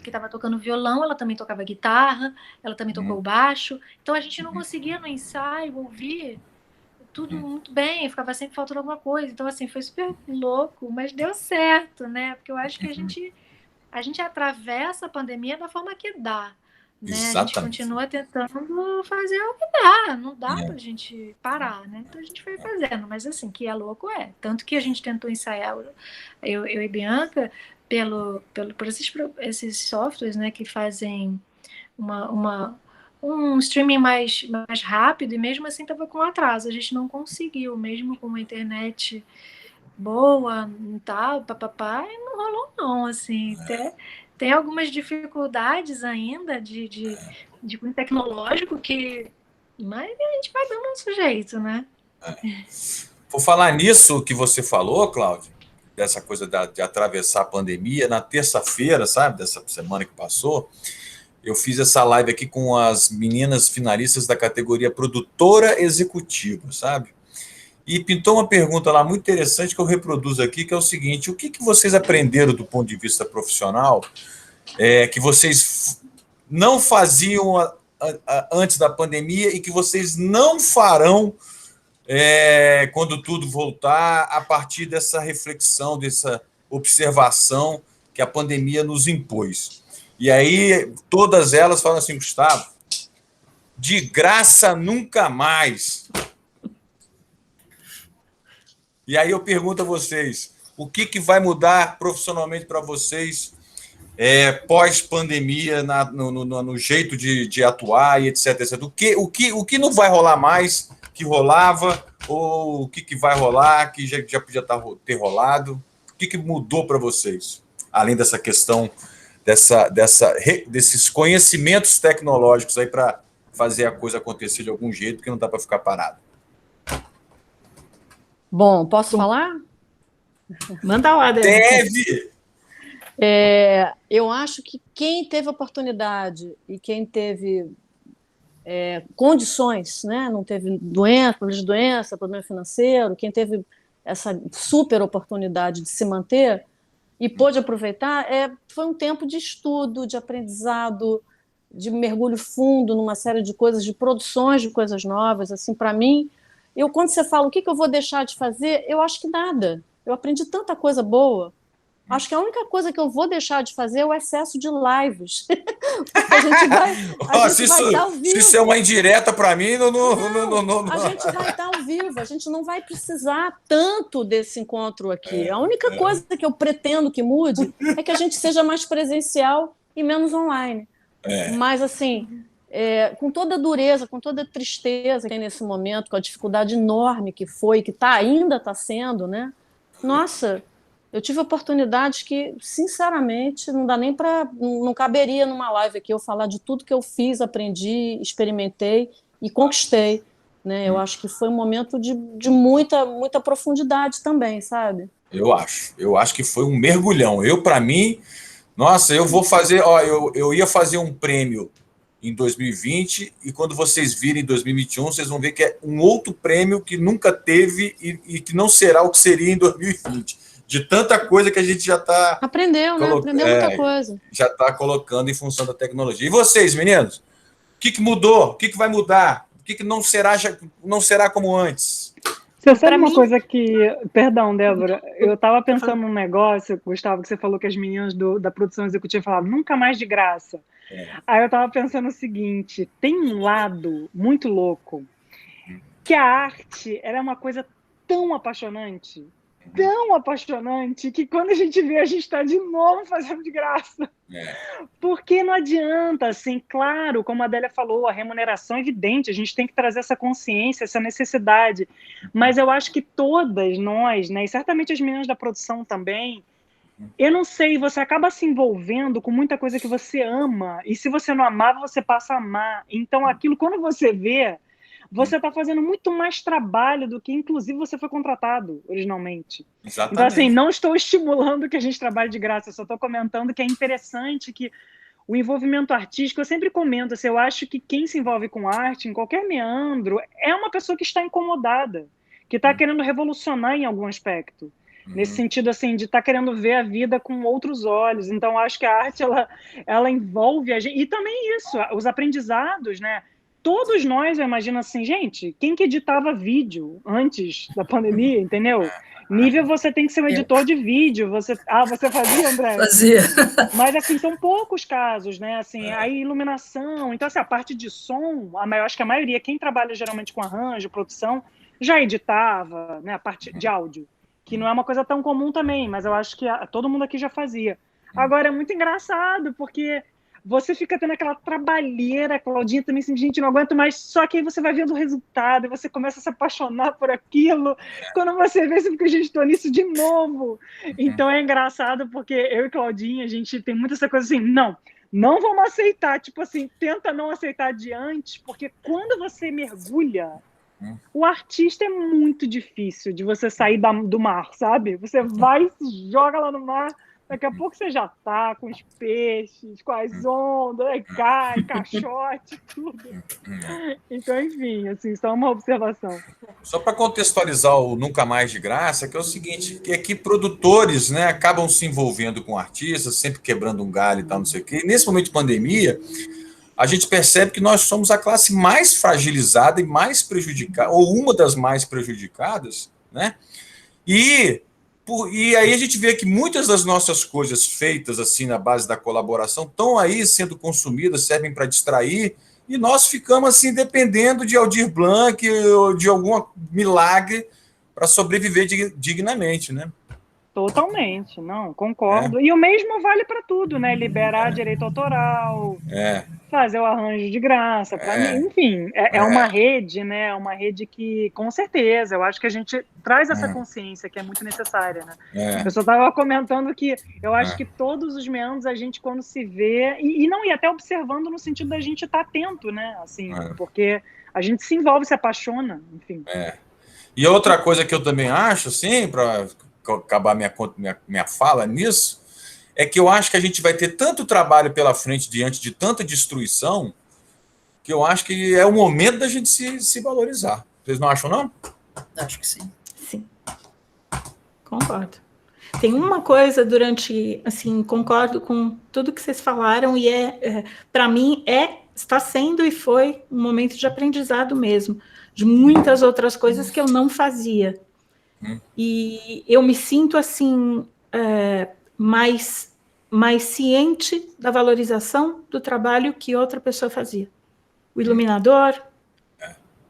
que estava tocando violão, ela também tocava guitarra, ela também tocou baixo. Então, a gente não conseguia, no ensaio, ouvir tudo muito bem, ficava sempre faltando alguma coisa. Então, assim, foi super louco, mas deu certo, né? Porque eu acho que a gente atravessa a pandemia da forma que dá. Né? A gente continua tentando fazer o que dá, não dá pra gente parar, né? Então a gente foi fazendo, mas assim, que é louco Tanto que a gente tentou ensaiar, eu e Bianca, por esses softwares, né, que fazem um streaming mais rápido, e mesmo assim tava com atraso, a gente não conseguiu, mesmo com uma internet boa e tal, papapá, e não rolou não, assim, tem algumas dificuldades ainda de cunho tecnológico mas a gente vai dando um nosso jeito, né? Por falar nisso que você falou, Cláudio, dessa coisa de atravessar a pandemia, na terça-feira, sabe, dessa semana que passou, eu fiz essa live aqui com as meninas finalistas da categoria produtora executiva, sabe? E pintou uma pergunta lá muito interessante que eu reproduzo aqui, que é o seguinte: o que vocês aprenderam do ponto de vista profissional que vocês não faziam antes da pandemia e que vocês não farão quando tudo voltar, a partir dessa reflexão, dessa observação que a pandemia nos impôs? E aí todas elas falam assim: Gustavo, de graça nunca mais. E aí eu pergunto a vocês, o que vai mudar profissionalmente para vocês pós-pandemia, no jeito de atuar e etc, etc. O que não vai rolar mais que rolava, ou o que vai rolar que já podia ter rolado? O que mudou para vocês? Além dessa questão desses conhecimentos tecnológicos aí para fazer a coisa acontecer de algum jeito, que não dá para ficar parado. Bom, posso falar? Manda lá, Adélia. Deve! Eu acho que quem teve oportunidade e quem teve condições, né, não teve problema financeiro, quem teve essa super oportunidade de se manter e pôde aproveitar, foi um tempo de estudo, de aprendizado, de mergulho fundo numa série de coisas, de produções de coisas novas. Assim, para mim, quando você fala o que eu vou deixar de fazer, eu acho que nada. Eu aprendi tanta coisa boa. Acho que a única coisa que eu vou deixar de fazer é o excesso de lives. Porque a gente vai estar ao vivo. Se isso é uma indireta para mim, não. A gente vai estar ao vivo, a gente não vai precisar tanto desse encontro aqui. A única coisa que eu pretendo que mude é que a gente seja mais presencial e menos online. Mas, assim, com toda a dureza, com toda a tristeza que tem nesse momento, com a dificuldade enorme que foi, que ainda está sendo, né? Nossa, eu tive oportunidades que, sinceramente, não dá nem para... Não caberia numa live aqui eu falar de tudo que eu fiz, aprendi, experimentei e conquistei, né? Eu acho que foi um momento de muita, muita profundidade também, sabe? Eu acho que foi um mergulhão. Para mim, nossa, eu vou fazer... eu ia fazer um prêmio em 2020 e quando vocês virem em 2021, vocês vão ver que é um outro prêmio que nunca teve e que não será o que seria em 2020. De tanta coisa que a gente já está... Aprendeu, né? Aprendeu muita coisa. Já está colocando em função da tecnologia. E vocês, meninos? O que mudou? O que vai mudar? O que não será como antes? Você sabe uma coisa que... Perdão, Débora. Eu estava pensando num negócio, Gustavo, que você falou que as meninas da produção executiva falavam nunca mais de graça. Aí eu estava pensando o seguinte, tem um lado muito louco, que a arte era uma coisa tão apaixonante, que quando a gente vê, a gente está de novo fazendo de graça. Porque não adianta, assim, claro, como a Adélia falou, a remuneração é evidente, a gente tem que trazer essa consciência, essa necessidade, mas eu acho que todas nós, né, e certamente as meninas da produção também, eu não sei, você acaba se envolvendo com muita coisa que você ama, e se você não amava, você passa a amar. Então aquilo, quando você vê, você está fazendo muito mais trabalho do que, inclusive, você foi contratado originalmente. Exatamente. Então, assim, não estou estimulando que a gente trabalhe de graça, eu só estou comentando que é interessante que o envolvimento artístico, eu sempre comento, assim, eu acho que quem se envolve com arte, em qualquer meandro, é uma pessoa que está incomodada, que está querendo revolucionar em algum aspecto. Nesse sentido, assim, de estar querendo ver a vida com outros olhos. Então, acho que a arte, ela envolve a gente. E também isso, os aprendizados, né? Todos nós, eu imagino assim, gente, quem que editava vídeo antes da pandemia, entendeu? Nível, você tem que ser um editor de vídeo. Você fazia, André? Fazia. Mas, assim, são poucos casos, né? Assim, a iluminação. Então, assim, a parte de som, acho que a maioria, quem trabalha geralmente com arranjo, produção, já editava, né? A parte de áudio, que não é uma coisa tão comum também, mas eu acho que todo mundo aqui já fazia. Agora, é muito engraçado, porque você fica tendo aquela trabalheira, a Claudinha também assim, gente, não aguento mais, só que aí você vai vendo o resultado, e você começa a se apaixonar por aquilo, quando você vê, você fica, gente, estou nisso de novo. Então é engraçado, porque eu e Claudinha, a gente tem muito essa coisa assim, não vamos aceitar, tipo assim, tenta não aceitar adiante, porque quando você mergulha, o artista é muito difícil de você sair do mar, sabe? Você vai, se joga lá no mar, daqui a pouco você já tá com os peixes, com as ondas, aí cai, caixote, tudo. Então, enfim, assim, só uma observação. Só para contextualizar o Nunca Mais de Graça, que é o seguinte, que aqui produtores, né, acabam se envolvendo com artistas, sempre quebrando um galho e tal, não sei o quê. E nesse momento de pandemia, a gente percebe que nós somos a classe mais fragilizada e mais prejudicada, ou uma das mais prejudicadas, né? E aí a gente vê que muitas das nossas coisas feitas assim na base da colaboração estão aí sendo consumidas, servem para distrair, e nós ficamos assim dependendo de Aldir Blanc ou de algum milagre para sobreviver dignamente, né? Totalmente, não, concordo. E o mesmo vale para tudo, né? Liberar direito autoral, fazer o arranjo de graça, para mim, enfim, é uma rede, né? Uma rede que, com certeza, eu acho que a gente traz essa consciência que é muito necessária, né? A pessoa estava comentando que eu acho que todos os meandros a gente, quando se vê, e até observando no sentido da gente estar atento, né? Assim, porque a gente se envolve, se apaixona, enfim. E outra coisa que eu também acho, assim, para acabar minha fala nisso, é que eu acho que a gente vai ter tanto trabalho pela frente diante de tanta destruição, que eu acho que é o momento da gente se valorizar. Vocês não acham, não? Acho que sim. Sim. Concordo. tem uma coisa durante, assim, concordo com tudo que vocês falaram, e para mim, está sendo e foi um momento de aprendizado mesmo, de muitas outras coisas que eu não fazia. E eu me sinto, assim, mais ciente da valorização do trabalho que outra pessoa fazia. O iluminador,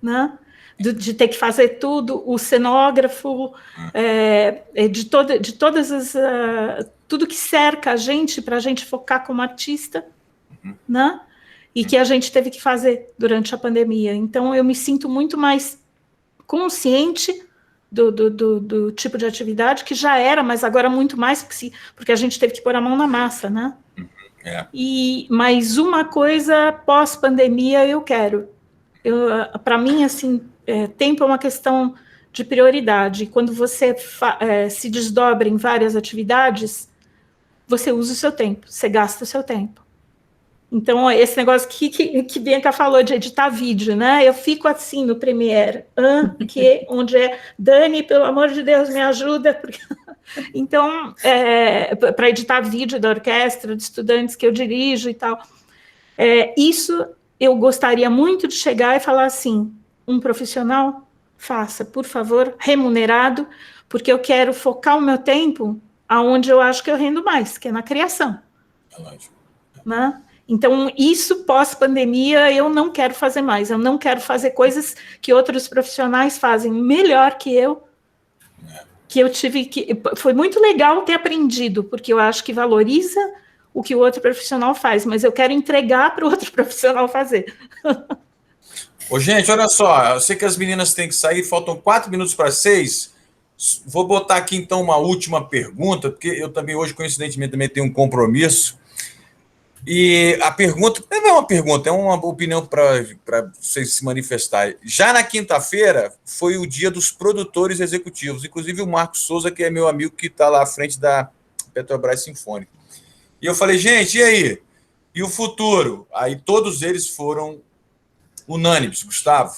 né? De ter que fazer tudo, o cenógrafo, de todas as... tudo que cerca a gente, para a gente focar como artista, né? E que a gente teve que fazer durante a pandemia. Então, eu me sinto muito mais consciente do tipo de atividade, que já era, mas agora muito mais, porque a gente teve que pôr a mão na massa, né? E mais uma coisa, pós-pandemia, eu quero. Para mim, assim, tempo é uma questão de prioridade. Quando você se desdobra em várias atividades, você usa o seu tempo, você gasta o seu tempo. Então, esse negócio que Bianca falou de editar vídeo, né? Eu fico assim no Premiere, onde Dani, pelo amor de Deus, me ajuda. Porque... Então, para editar vídeo da orquestra, de estudantes que eu dirijo e tal. Isso eu gostaria muito de chegar e falar assim, um profissional, faça, por favor, remunerado, porque eu quero focar o meu tempo aonde eu acho que eu rendo mais, que é na criação. Né? Então, isso pós-pandemia eu não quero fazer mais, eu não quero fazer coisas que outros profissionais fazem melhor que eu tive que... Foi muito legal ter aprendido, porque eu acho que valoriza o que o outro profissional faz, mas eu quero entregar para o outro profissional fazer. Ô, gente, olha só, eu sei que as meninas têm que sair, faltam 4 minutos para 6. Vou botar aqui, então, uma última pergunta, porque eu também hoje, coincidentemente, também tenho um compromisso. E a pergunta, não é uma pergunta, é uma opinião para vocês se manifestarem. Já na quinta-feira foi o dia dos produtores executivos, inclusive o Marcos Souza, que é meu amigo que está lá à frente da Petrobras Sinfônica. E eu falei, gente, e aí? E o futuro? Aí todos eles foram unânimes, Gustavo.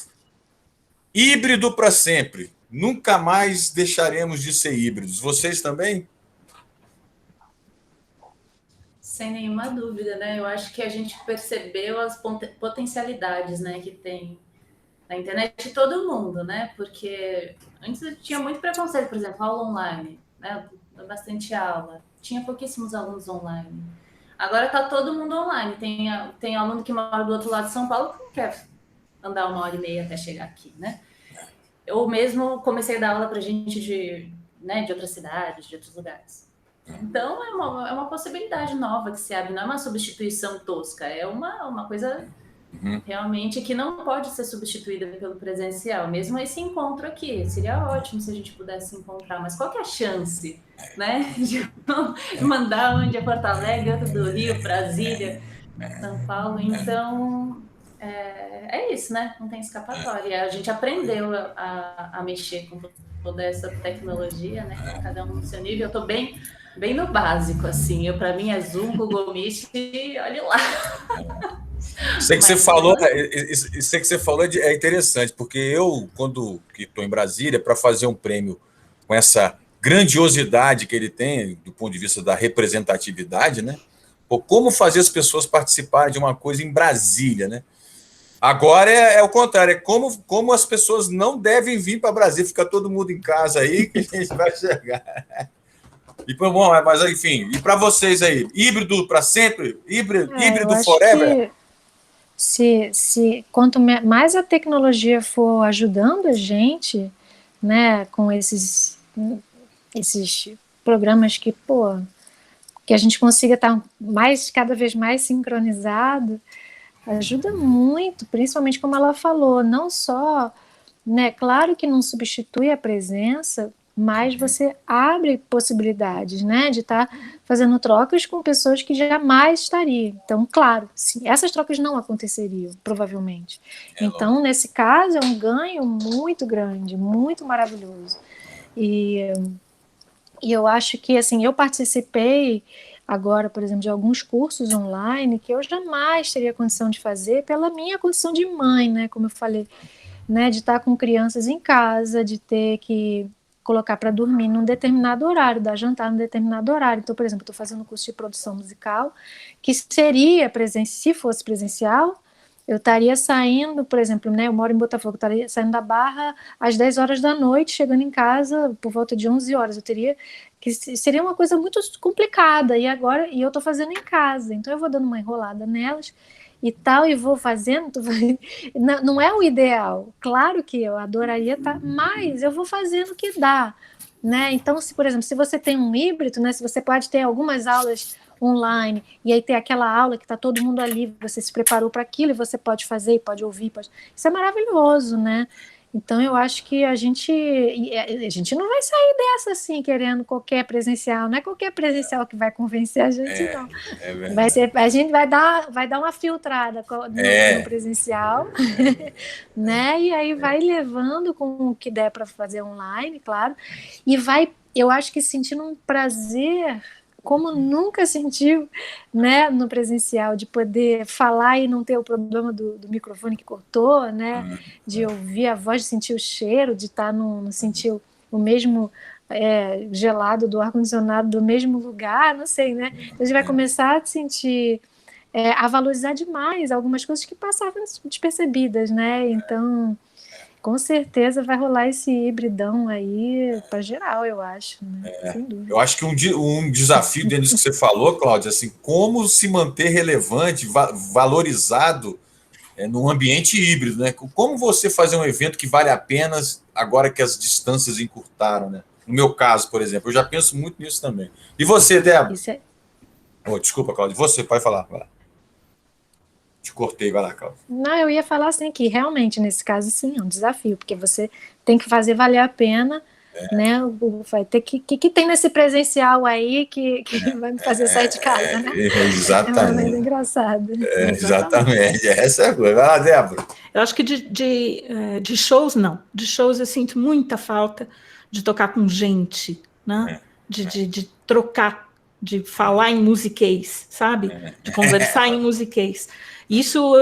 Híbrido para sempre. Nunca mais deixaremos de ser híbridos. Vocês também? Sem nenhuma dúvida, né? Eu acho que a gente percebeu as potencialidades, né, que tem na internet de todo mundo, né? Porque antes tinha muito preconceito, por exemplo, aula online, né? Bastante aula. Tinha pouquíssimos alunos online. Agora está todo mundo online. Tem aluno que mora do outro lado de São Paulo que não quer andar 1h30 até chegar aqui, né? Eu mesmo comecei a dar aula para gente de outras cidades, de outros lugares. Então, é uma possibilidade nova que se abre, não é uma substituição tosca, é uma coisa realmente que não pode ser substituída pelo presencial. Mesmo esse encontro aqui, seria ótimo se a gente pudesse se encontrar, mas qual que é a chance, né, de mandar um de Porto Alegre, outro do Rio, Brasília, São Paulo? Então, é isso, né, não tem escapatória. A gente aprendeu a mexer com toda essa tecnologia, né, cada um no seu nível. Eu estou bem no básico, assim. Para mim é Zoom, Google Meet e olha lá. Sei que você falou, isso que você falou é interessante, porque eu, quando estou em Brasília, para fazer um prêmio com essa grandiosidade que ele tem, do ponto de vista da representatividade, né? Pô, como fazer as pessoas participarem de uma coisa em Brasília, né? Agora é o contrário, é como as pessoas não devem vir para Brasília, fica todo mundo em casa aí, que a gente vai chegar. E bom, mas enfim, e para vocês aí, híbrido para sempre, híbrido forever? Se quanto mais a tecnologia for ajudando a gente, né, com esses programas que a gente consiga estar cada vez mais sincronizado, ajuda muito, principalmente como ela falou, não só, né, claro que não substitui a presença, mas você abre possibilidades, né, de estar fazendo trocas com pessoas que jamais estariam. Então, claro, sim, essas trocas não aconteceriam, provavelmente. Então, nesse caso, é um ganho muito grande, muito maravilhoso. E eu acho que, assim, eu participei agora, por exemplo, de alguns cursos online que eu jamais teria condição de fazer pela minha condição de mãe, né, como eu falei, né, de estar com crianças em casa, de ter que colocar para dormir num determinado horário, dar jantar num determinado horário. Então, por exemplo, estou fazendo um curso de produção musical, que seria se fosse presencial, eu estaria saindo, por exemplo, né, eu moro em Botafogo, estaria saindo da Barra às 10 horas da noite, chegando em casa por volta de 11 horas. Seria uma coisa muito complicada, e eu estou fazendo em casa, então eu vou dando uma enrolada nelas e tal, e vou fazendo, não é o ideal, claro que eu adoraria estar, mas eu vou fazendo o que dá, né? Então, por exemplo, se você tem um híbrido, né, se você pode ter algumas aulas online, e aí ter aquela aula que está todo mundo ali, você se preparou para aquilo, e você pode fazer, pode ouvir, isso é maravilhoso, né? Então eu acho que a gente não vai sair dessa assim, querendo qualquer presencial, não é qualquer presencial que vai convencer a gente, não. A gente vai dar uma filtrada no presencial, né? E aí vai levando com o que der para fazer online, claro, e eu acho que sentindo um prazer como nunca sentiu, né, no presencial, de poder falar e não ter o problema do microfone que cortou, né, de ouvir a voz, de sentir o cheiro, de estar sentir o mesmo gelado do ar-condicionado do mesmo lugar, não sei, né, a gente vai começar a sentir, a valorizar demais algumas coisas que passavam despercebidas, né, então com certeza vai rolar esse hibridão aí para geral, eu acho. Né? Sem dúvida. Eu acho que um desafio dentro disso que você falou, Cláudia, assim, como se manter relevante, valorizado num ambiente híbrido, né? Como você fazer um evento que vale a pena agora que as distâncias encurtaram, né? No meu caso, por exemplo, eu já penso muito nisso também. E você, Débora? Desculpa, Cláudia, você pode falar. Vai lá. Te cortei, vai lá, Cláudia. Não, eu ia falar assim que realmente, nesse caso, sim, é um desafio, porque você tem que fazer valer a pena, né? Vai ter que tem nesse presencial aí que vai me fazer sair de casa, né? Exatamente. É uma coisa engraçada. Exatamente. Essa é a coisa. Vai lá, Débora. Eu acho que de shows, não. De shows eu sinto muita falta de tocar com gente, né? De trocar, de falar em musiquês, sabe? De conversar em musiquês. Isso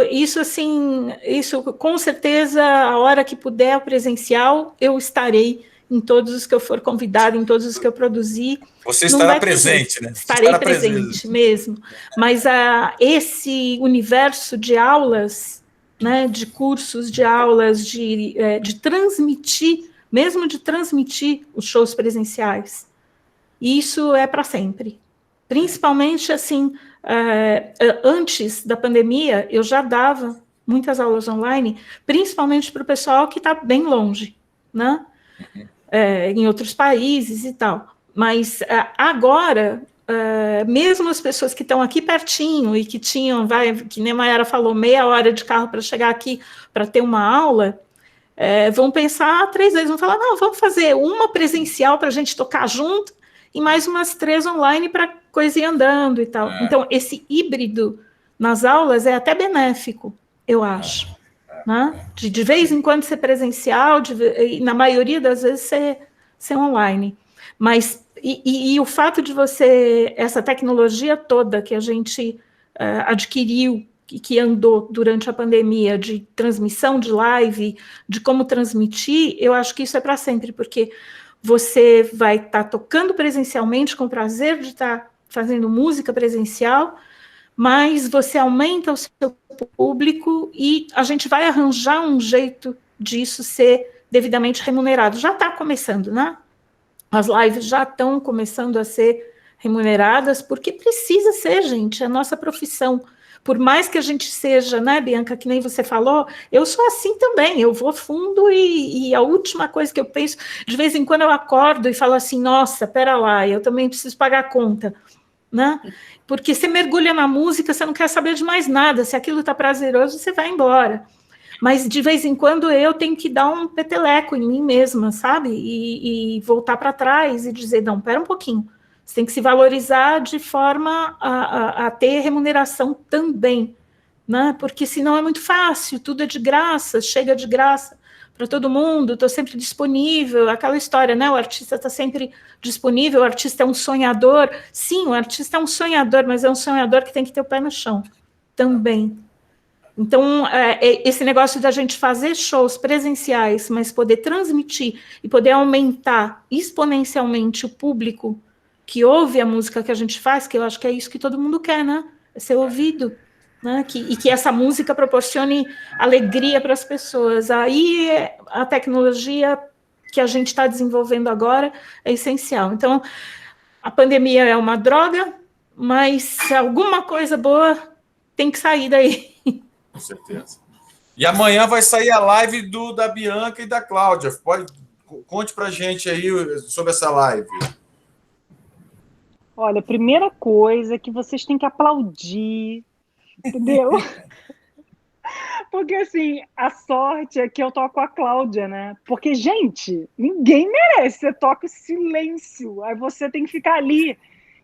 com certeza, a hora que puder, o presencial, eu estarei em todos os que eu for convidado, em todos os que eu produzir. Você estará presente, né? Estarei presente mesmo. Mas esse universo de aulas, né, de cursos, de aulas, de transmitir, mesmo de transmitir os shows presenciais, isso é para sempre. Principalmente, assim, antes da pandemia, eu já dava muitas aulas online, principalmente para o pessoal que está bem longe, né? Em outros países e tal. Mas agora, mesmo as pessoas que estão aqui pertinho e que tinham, que nem a Mayara falou, meia hora de carro para chegar aqui para ter uma aula, vão pensar 3 vezes, vão falar, não, vamos fazer uma presencial para a gente tocar junto e mais umas 3 online para coisa ir andando e tal. Então, esse híbrido nas aulas é até benéfico, eu acho. Né? De vez em quando ser presencial, e na maioria das vezes ser online. Mas, e o fato de essa tecnologia toda que a gente adquiriu, que andou durante a pandemia, de transmissão de live, de como transmitir, eu acho que isso é para sempre, porque você vai estar tocando presencialmente com prazer de estar fazendo música presencial, mas você aumenta o seu público e a gente vai arranjar um jeito disso ser devidamente remunerado. Já está começando, né? As lives já estão começando a ser remuneradas, porque precisa ser, gente, é a nossa profissão. Por mais que a gente seja, né, Bianca, que nem você falou, eu sou assim também, eu vou fundo e a última coisa que eu penso, de vez em quando eu acordo e falo assim, nossa, pera lá, eu também preciso pagar a conta, né? Porque você mergulha na música, você não quer saber de mais nada, se aquilo está prazeroso, você vai embora. Mas de vez em quando eu tenho que dar um peteleco em mim mesma, sabe? E voltar para trás e dizer, não, pera um pouquinho, você tem que se valorizar de forma a ter remuneração também, né? Porque senão é muito fácil, tudo é de graça, chega de graça para todo mundo, estou sempre disponível, aquela história, né? O artista está sempre disponível, o artista é um sonhador. Sim, o artista é um sonhador, mas é um sonhador que tem que ter o pé no chão também. Então, esse negócio da gente fazer shows presenciais, mas poder transmitir e poder aumentar exponencialmente o público que ouve a música que a gente faz, que eu acho que é isso que todo mundo quer, né? É ser ouvido, né? E que essa música proporcione alegria para as pessoas. Aí a tecnologia que a gente está desenvolvendo agora é essencial. Então, a pandemia é uma droga, mas alguma coisa boa tem que sair daí. Com certeza. E amanhã vai sair a live da Bianca e da Cláudia. Conte pra gente aí sobre essa live. Olha, a primeira coisa é que vocês têm que aplaudir, entendeu? Porque, assim, a sorte é que eu toco a Cláudia, né? Porque, gente, ninguém merece. Você toca o silêncio. Aí você tem que ficar ali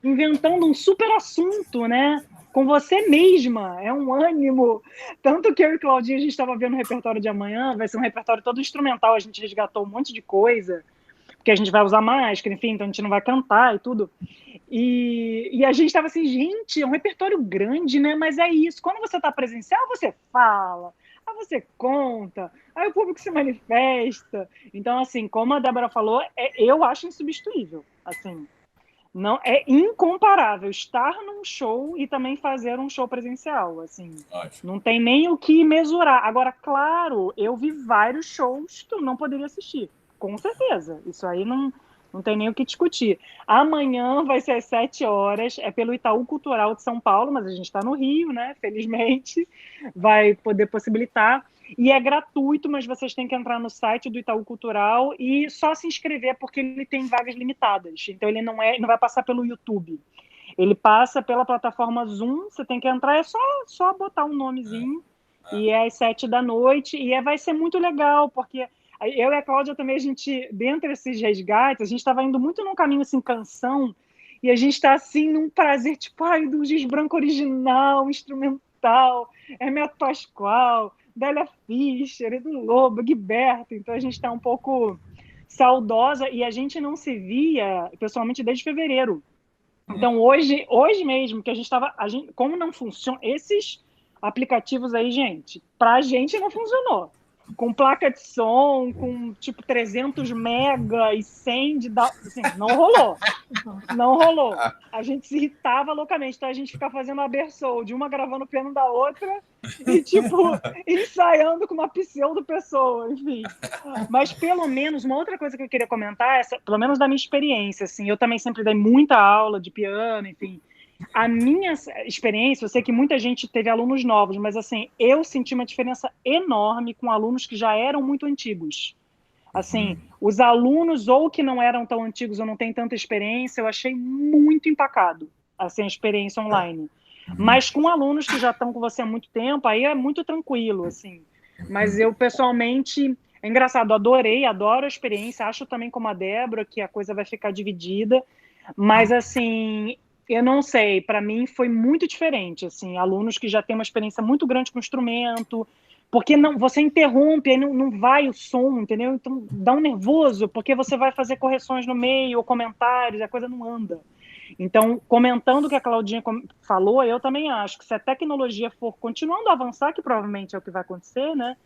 inventando um super assunto, né? Com você mesma. É um ânimo. Tanto que eu e Claudinha, a gente estava vendo o repertório de amanhã. Vai ser um repertório todo instrumental. A gente resgatou um monte de coisa. Porque a gente vai usar máscara, enfim, então a gente não vai cantar e tudo. E a gente estava assim, gente, é um repertório grande, né? Mas é isso. Quando você está presencial, você fala, aí você conta, aí o público se manifesta. Então, assim, como a Débora falou, eu acho insubstituível. Assim, não é incomparável estar num show e também fazer um show presencial. Assim, não tem nem o que mesurar. Agora, claro, eu vi vários shows que eu não poderia assistir. Com certeza. Isso aí não tem nem o que discutir. Amanhã vai ser às 7 horas, é pelo Itaú Cultural de São Paulo, mas a gente está no Rio, né? Felizmente, vai poder possibilitar. E é gratuito, mas vocês têm que entrar no site do Itaú Cultural e só se inscrever, porque ele tem vagas limitadas. Então, ele não vai passar pelo YouTube. Ele passa pela plataforma Zoom, você tem que entrar, é só botar um nomezinho, e é às 7 da noite, e vai ser muito legal, porque eu e a Cláudia também, a gente, dentre esses resgates, a gente estava indo muito num caminho, assim, canção, e a gente está, assim, num prazer, tipo, do Giz Branco original, instrumental, Hermeto Pascoal, Délia Fischer, Edu Lobo, Guiberto, então a gente está um pouco saudosa, e a gente não se via, pessoalmente, desde fevereiro. Então, hoje mesmo, que a gente estava, como não funciona, esses aplicativos aí, gente, pra gente não funcionou. Com placa de som, com tipo 300 mega e 100 de... Assim, não rolou. Não rolou. A gente se irritava loucamente. Então a gente ficava fazendo aberção de uma gravando o piano da outra e tipo ensaiando com uma pseudo-pessoa, enfim. Mas pelo menos, uma outra coisa que eu queria comentar, pelo menos da minha experiência, assim, eu também sempre dei muita aula de piano, enfim. A minha experiência, eu sei que muita gente teve alunos novos, mas assim, eu senti uma diferença enorme com alunos que já eram muito antigos. Assim, os alunos ou que não eram tão antigos ou não têm tanta experiência, eu achei muito empacado, assim, a experiência online. Mas com alunos que já estão com você há muito tempo, aí é muito tranquilo, assim. Mas eu, pessoalmente, é engraçado, adoro a experiência, acho também como a Débora que a coisa vai ficar dividida, mas assim... Eu não sei, para mim foi muito diferente, assim, alunos que já têm uma experiência muito grande com o instrumento, porque você interrompe, aí não vai o som, entendeu? Então dá um nervoso, porque você vai fazer correções no meio, ou comentários, a coisa não anda. Então, comentando o que a Claudinha falou, eu também acho que se a tecnologia for continuando a avançar, que provavelmente é o que vai acontecer, né?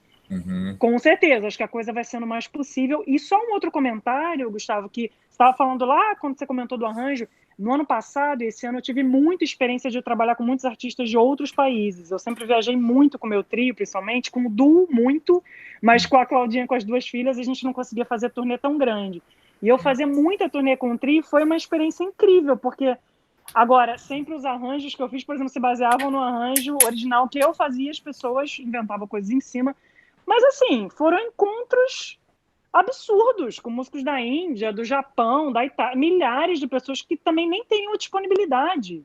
Com certeza, acho que a coisa vai sendo mais possível. E só um outro comentário, Gustavo, que você estava falando lá, quando você comentou do arranjo, no ano passado e esse ano eu tive muita experiência de trabalhar com muitos artistas de outros países. Eu sempre viajei muito com o meu trio, principalmente, com o duo muito, mas com a Claudinha, com as duas filhas, a gente não conseguia fazer turnê tão grande. E eu fazer muita turnê com o trio foi uma experiência incrível, porque agora, sempre os arranjos que eu fiz, por exemplo, se baseavam no arranjo original que eu fazia, as pessoas inventavam coisas em cima. Mas, assim, foram encontros absurdos, com músicos da Índia, do Japão, da Itália, milhares de pessoas que também nem têm disponibilidade.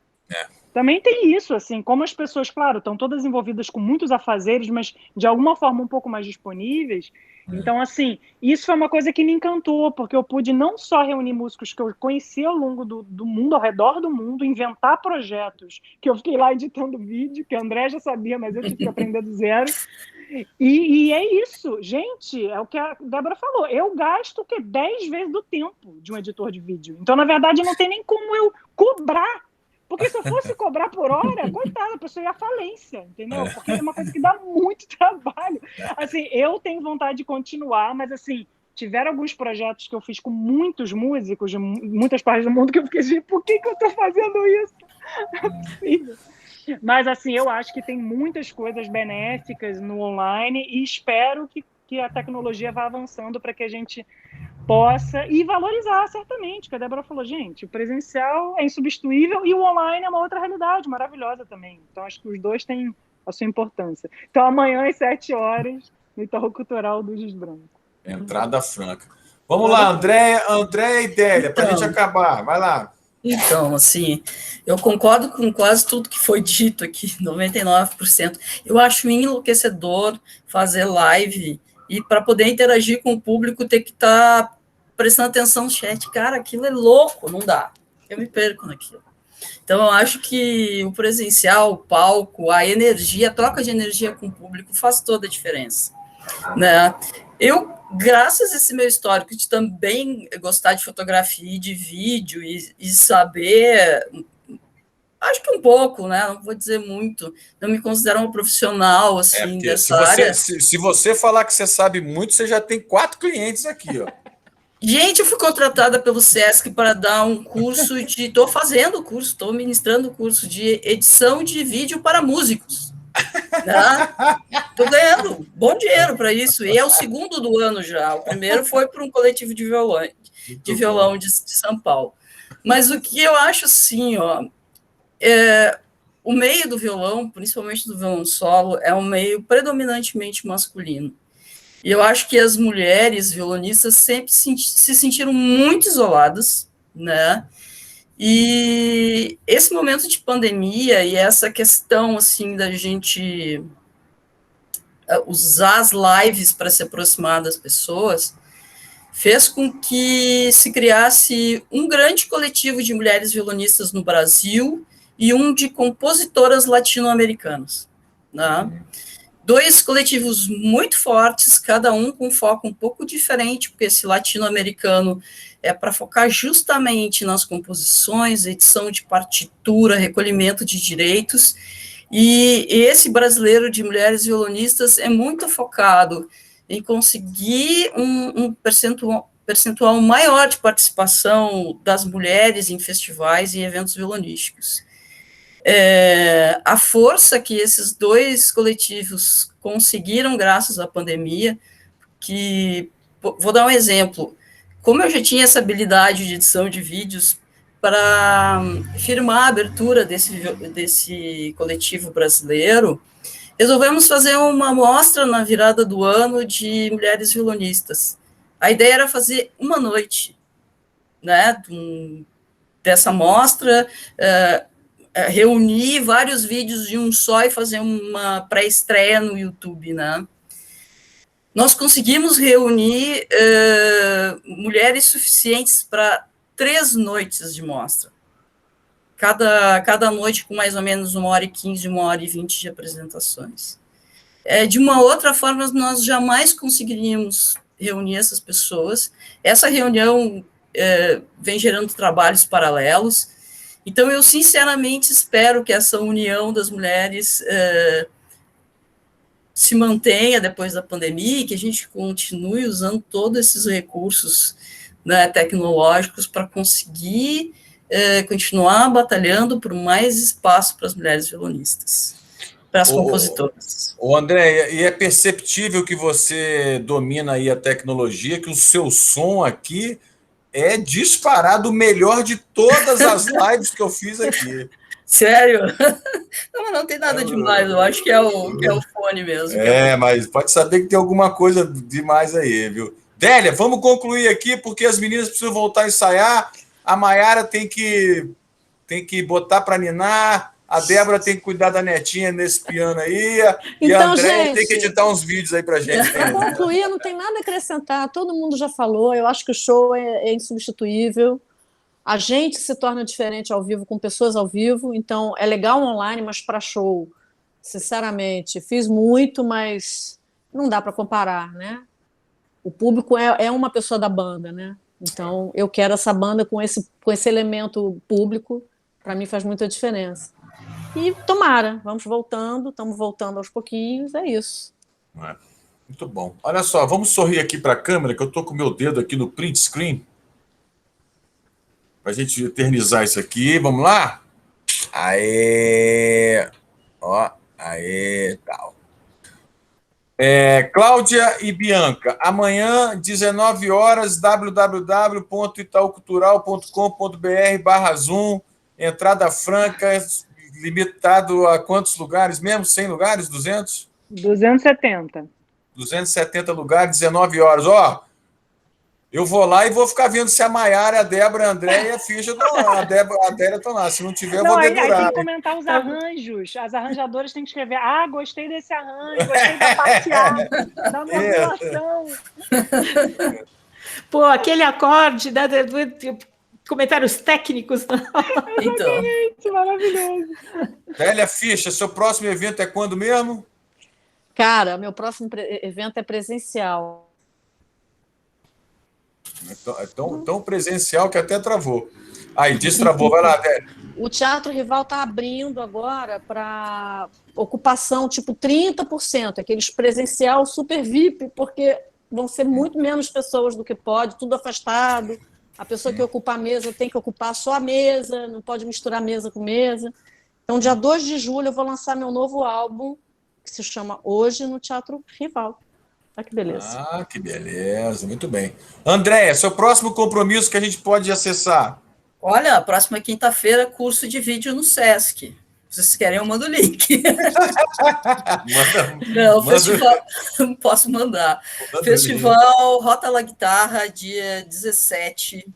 Também tem isso, assim, como as pessoas, claro, estão todas envolvidas com muitos afazeres, mas de alguma forma um pouco mais disponíveis. Então, assim, isso foi uma coisa que me encantou, porque eu pude não só reunir músicos que eu conheci ao longo do mundo, ao redor do mundo, inventar projetos, que eu fiquei lá editando vídeo, que a André já sabia, mas eu tive que aprender do zero. E é isso, gente, é o que a Débora falou, eu gasto 10 vezes do tempo de um editor de vídeo, então na verdade não tem nem como eu cobrar Porque se eu fosse cobrar por hora, coitada, a pessoa ia à falência, entendeu? Porque é uma coisa que dá muito trabalho. Assim, eu tenho vontade de continuar, mas assim, tiveram alguns projetos que eu fiz com muitos músicos de muitas partes do mundo que eu fiquei assim, por que eu tô fazendo isso? Não é possível. Mas assim, eu acho que tem muitas coisas benéficas no online e espero que a tecnologia vá avançando para que a gente possa e valorizar, certamente, que a Débora falou, gente, o presencial é insubstituível e o online é uma outra realidade maravilhosa também. Então, acho que os dois têm a sua importância. Então, amanhã, às 7h, no Itaú Cultural do Giz Branco. Entrada franca. Vamos lá, Andréia e Délia, para a gente acabar. Vai lá. Então, assim, eu concordo com quase tudo que foi dito aqui, 99%. Eu acho enlouquecedor fazer live e para poder interagir com o público ter que estar prestando atenção no chat. Cara, aquilo é louco, não dá. Eu me perco naquilo. Então, eu acho que o presencial, o palco, a energia, a troca de energia com o público faz toda a diferença, né? Eu, graças a esse meu histórico de também gostar de fotografia e de vídeo e saber, acho que um pouco, né? Não vou dizer muito, não me considero uma profissional, assim, dessa área. Se você falar que você sabe muito, você já tem 4 clientes aqui, ó. Gente, eu fui contratada pelo SESC para dar um curso de... Estou fazendo o curso, estou ministrando o curso de edição de vídeo para músicos. Estou ganhando bom dinheiro para isso. E é o segundo do ano já. O primeiro foi para um coletivo de violão de São Paulo. Mas o que eu acho assim, ó, o meio do violão, principalmente do violão solo, é um meio predominantemente masculino. E eu acho que as mulheres violonistas sempre se sentiram muito isoladas, né? E esse momento de pandemia e essa questão, assim, da gente usar as lives para se aproximar das pessoas, fez com que se criasse um grande coletivo de mulheres violonistas no Brasil e um de compositoras latino-americanas, né? 2 coletivos muito fortes, cada um com um foco um pouco diferente, porque esse latino-americano é para focar justamente nas composições, edição de partitura, recolhimento de direitos, e esse brasileiro de mulheres violonistas é muito focado em conseguir um percentual maior de participação das mulheres em festivais e eventos violonísticos. A força que esses 2 coletivos conseguiram graças à pandemia, que, vou dar um exemplo, como eu já tinha essa habilidade de edição de vídeos para firmar a abertura desse coletivo brasileiro, resolvemos fazer uma mostra na virada do ano de mulheres violonistas. A ideia era fazer uma noite, né, dessa mostra, reunir vários vídeos de um só e fazer uma pré-estreia no YouTube, né? Nós conseguimos reunir mulheres suficientes para 3 noites de mostra. Cada noite com mais ou menos 1h15, 1h20 de apresentações. De uma outra forma, nós jamais conseguiríamos reunir essas pessoas. Essa reunião vem gerando trabalhos paralelos. Então, eu sinceramente espero que essa união das mulheres se mantenha depois da pandemia e que a gente continue usando todos esses recursos, né, tecnológicos para conseguir continuar batalhando por mais espaço para as mulheres violonistas, para as compositoras. André, e é perceptível que você domina aí a tecnologia, que o seu som aqui é disparado o melhor de todas as lives que eu fiz aqui. Sério? Não tem nada demais, eu acho que é o fone mesmo. Mas pode saber que tem alguma coisa demais aí, viu? Délia, vamos concluir aqui, porque as meninas precisam voltar a ensaiar, a Maiara tem que botar para ninar, a Débora tem que cuidar da netinha nesse piano aí, e a Andréia tem que editar uns vídeos aí pra gente. Para concluir, não tem nada a acrescentar, todo mundo já falou, eu acho que o show é insubstituível, a gente se torna diferente ao vivo, com pessoas ao vivo, então é legal online, mas para show, sinceramente, fiz muito, mas não dá para comparar, né? O público é uma pessoa da banda, né? Então eu quero essa banda com esse elemento público, para mim faz muita diferença. E tomara, vamos voltando, estamos voltando aos pouquinhos, é isso. Muito bom. Olha só, vamos sorrir aqui para a câmera, que eu estou com o meu dedo aqui no print screen, para a gente eternizar isso aqui. Vamos lá? Aê! Ó, aê, tal. Cláudia e Bianca, amanhã, 19 horas, www.itaucultural.com.br/Zoom, entrada franca, limitado a quantos lugares mesmo? 100 lugares? 200? 270. 270 lugares, 19 horas. Ó, eu vou lá e vou ficar vendo se a Maiara, a Débora, a Andréia e a Fischa estão lá. A Adélia estão lá. Se não tiver, eu vou Aí dedurar. tem que comentar os arranjos. As arranjadoras têm que escrever: gostei desse arranjo, gostei da parte A, da modulação. Pô, aquele acorde, comentários técnicos. Então, Maravilhoso. Adélia, Fischa, seu próximo evento é quando mesmo? Cara, meu próximo evento é presencial. Tão presencial que até travou. Aí, destravou. Vai lá, Adélia. O Teatro Rival está abrindo agora para ocupação, tipo 30%, aqueles presencial super VIP, porque vão ser muito menos pessoas do que pode, tudo afastado. A pessoa que ocupa a mesa tem que ocupar só a mesa, não pode misturar mesa com mesa. Então, dia 2 de julho, eu vou lançar meu novo álbum, que se chama Hoje no Teatro Rival. Olha que beleza. Ah, que beleza, muito bem. Andréia, seu próximo compromisso que a gente pode acessar? olha, a próxima quinta-feira, curso de vídeo no Sesc. Se vocês querem, eu mando o link. Não, festival, posso mandar. Festival Rota La Guitarra, dia 17,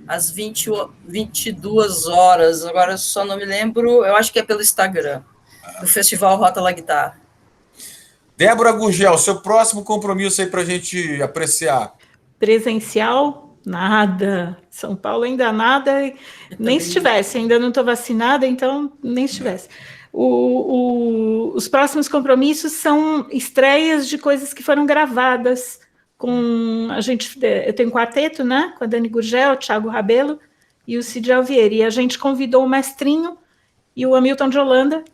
às 22 horas. Agora eu só não me lembro, eu acho que é pelo Instagram, do Festival Rota La Guitarra. Débora Gurgel, seu próximo compromisso aí para a gente apreciar? Presencial, nada. São Paulo ainda nada, nem se tivesse, ainda não estou vacinada, então nem se tivesse. Os próximos compromissos são estreias de coisas que foram gravadas com a gente. Eu tenho um quarteto, né? Com a Dani Gurgel, o Thiago Rabelo e o Cid Alvieri. E a gente convidou o Mestrinho e o Hamilton de Holanda.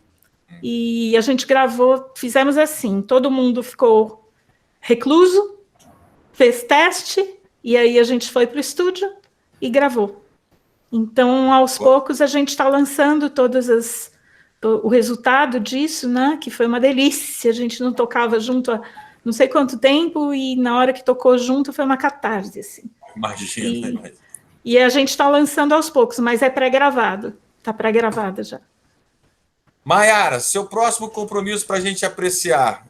E a gente gravou, fizemos assim, todo mundo ficou recluso, fez teste, e aí a gente foi para o estúdio e gravou. Então, aos poucos, a gente está lançando o resultado disso, né? Que foi uma delícia, a gente não tocava junto há não sei quanto tempo, e na hora que tocou junto foi uma catarse, assim. Imagina. E a gente está lançando aos poucos, mas é pré-gravado, está pré-gravada já. Maiara, seu próximo compromisso para a gente apreciar?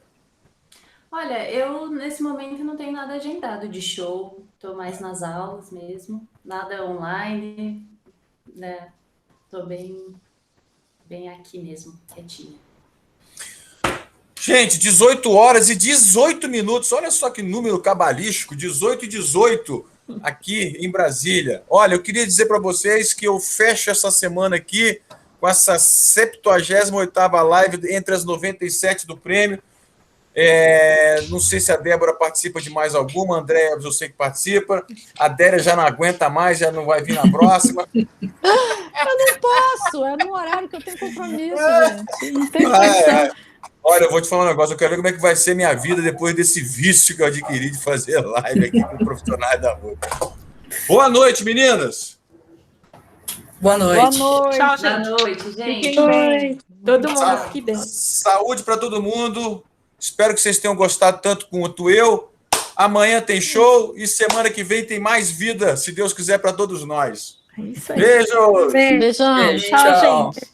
Olha, eu nesse momento não tenho nada agendado de show, estou mais nas aulas mesmo, nada online, né? Estou bem aqui mesmo, quietinha. Gente, 18 horas e 18 minutos, olha só que número cabalístico, 18 e 18 aqui em Brasília. Olha, eu queria dizer para vocês que eu fecho essa semana aqui com essa 78ª live entre as 97 do prêmio. Não sei se a Débora participa de mais alguma, a Andréia eu sei que participa, a Adélia já não aguenta mais, já não vai vir na próxima. Eu não posso, é no horário que eu tenho compromisso, gente. Não tem condição. Olha, eu vou te falar um negócio, eu quero ver como é que vai ser minha vida depois desse vício que eu adquiri de fazer live aqui com profissionais da música. Boa noite, meninas! Boa noite. Tchau, Boa gente. noite, gente. Todo mundo fique bem. Saúde para todo mundo. Espero que vocês tenham gostado tanto quanto eu. Amanhã tem show e semana que vem tem mais vida, se Deus quiser, para todos nós. É isso aí. Beijo! Beijão. Tchau, gente.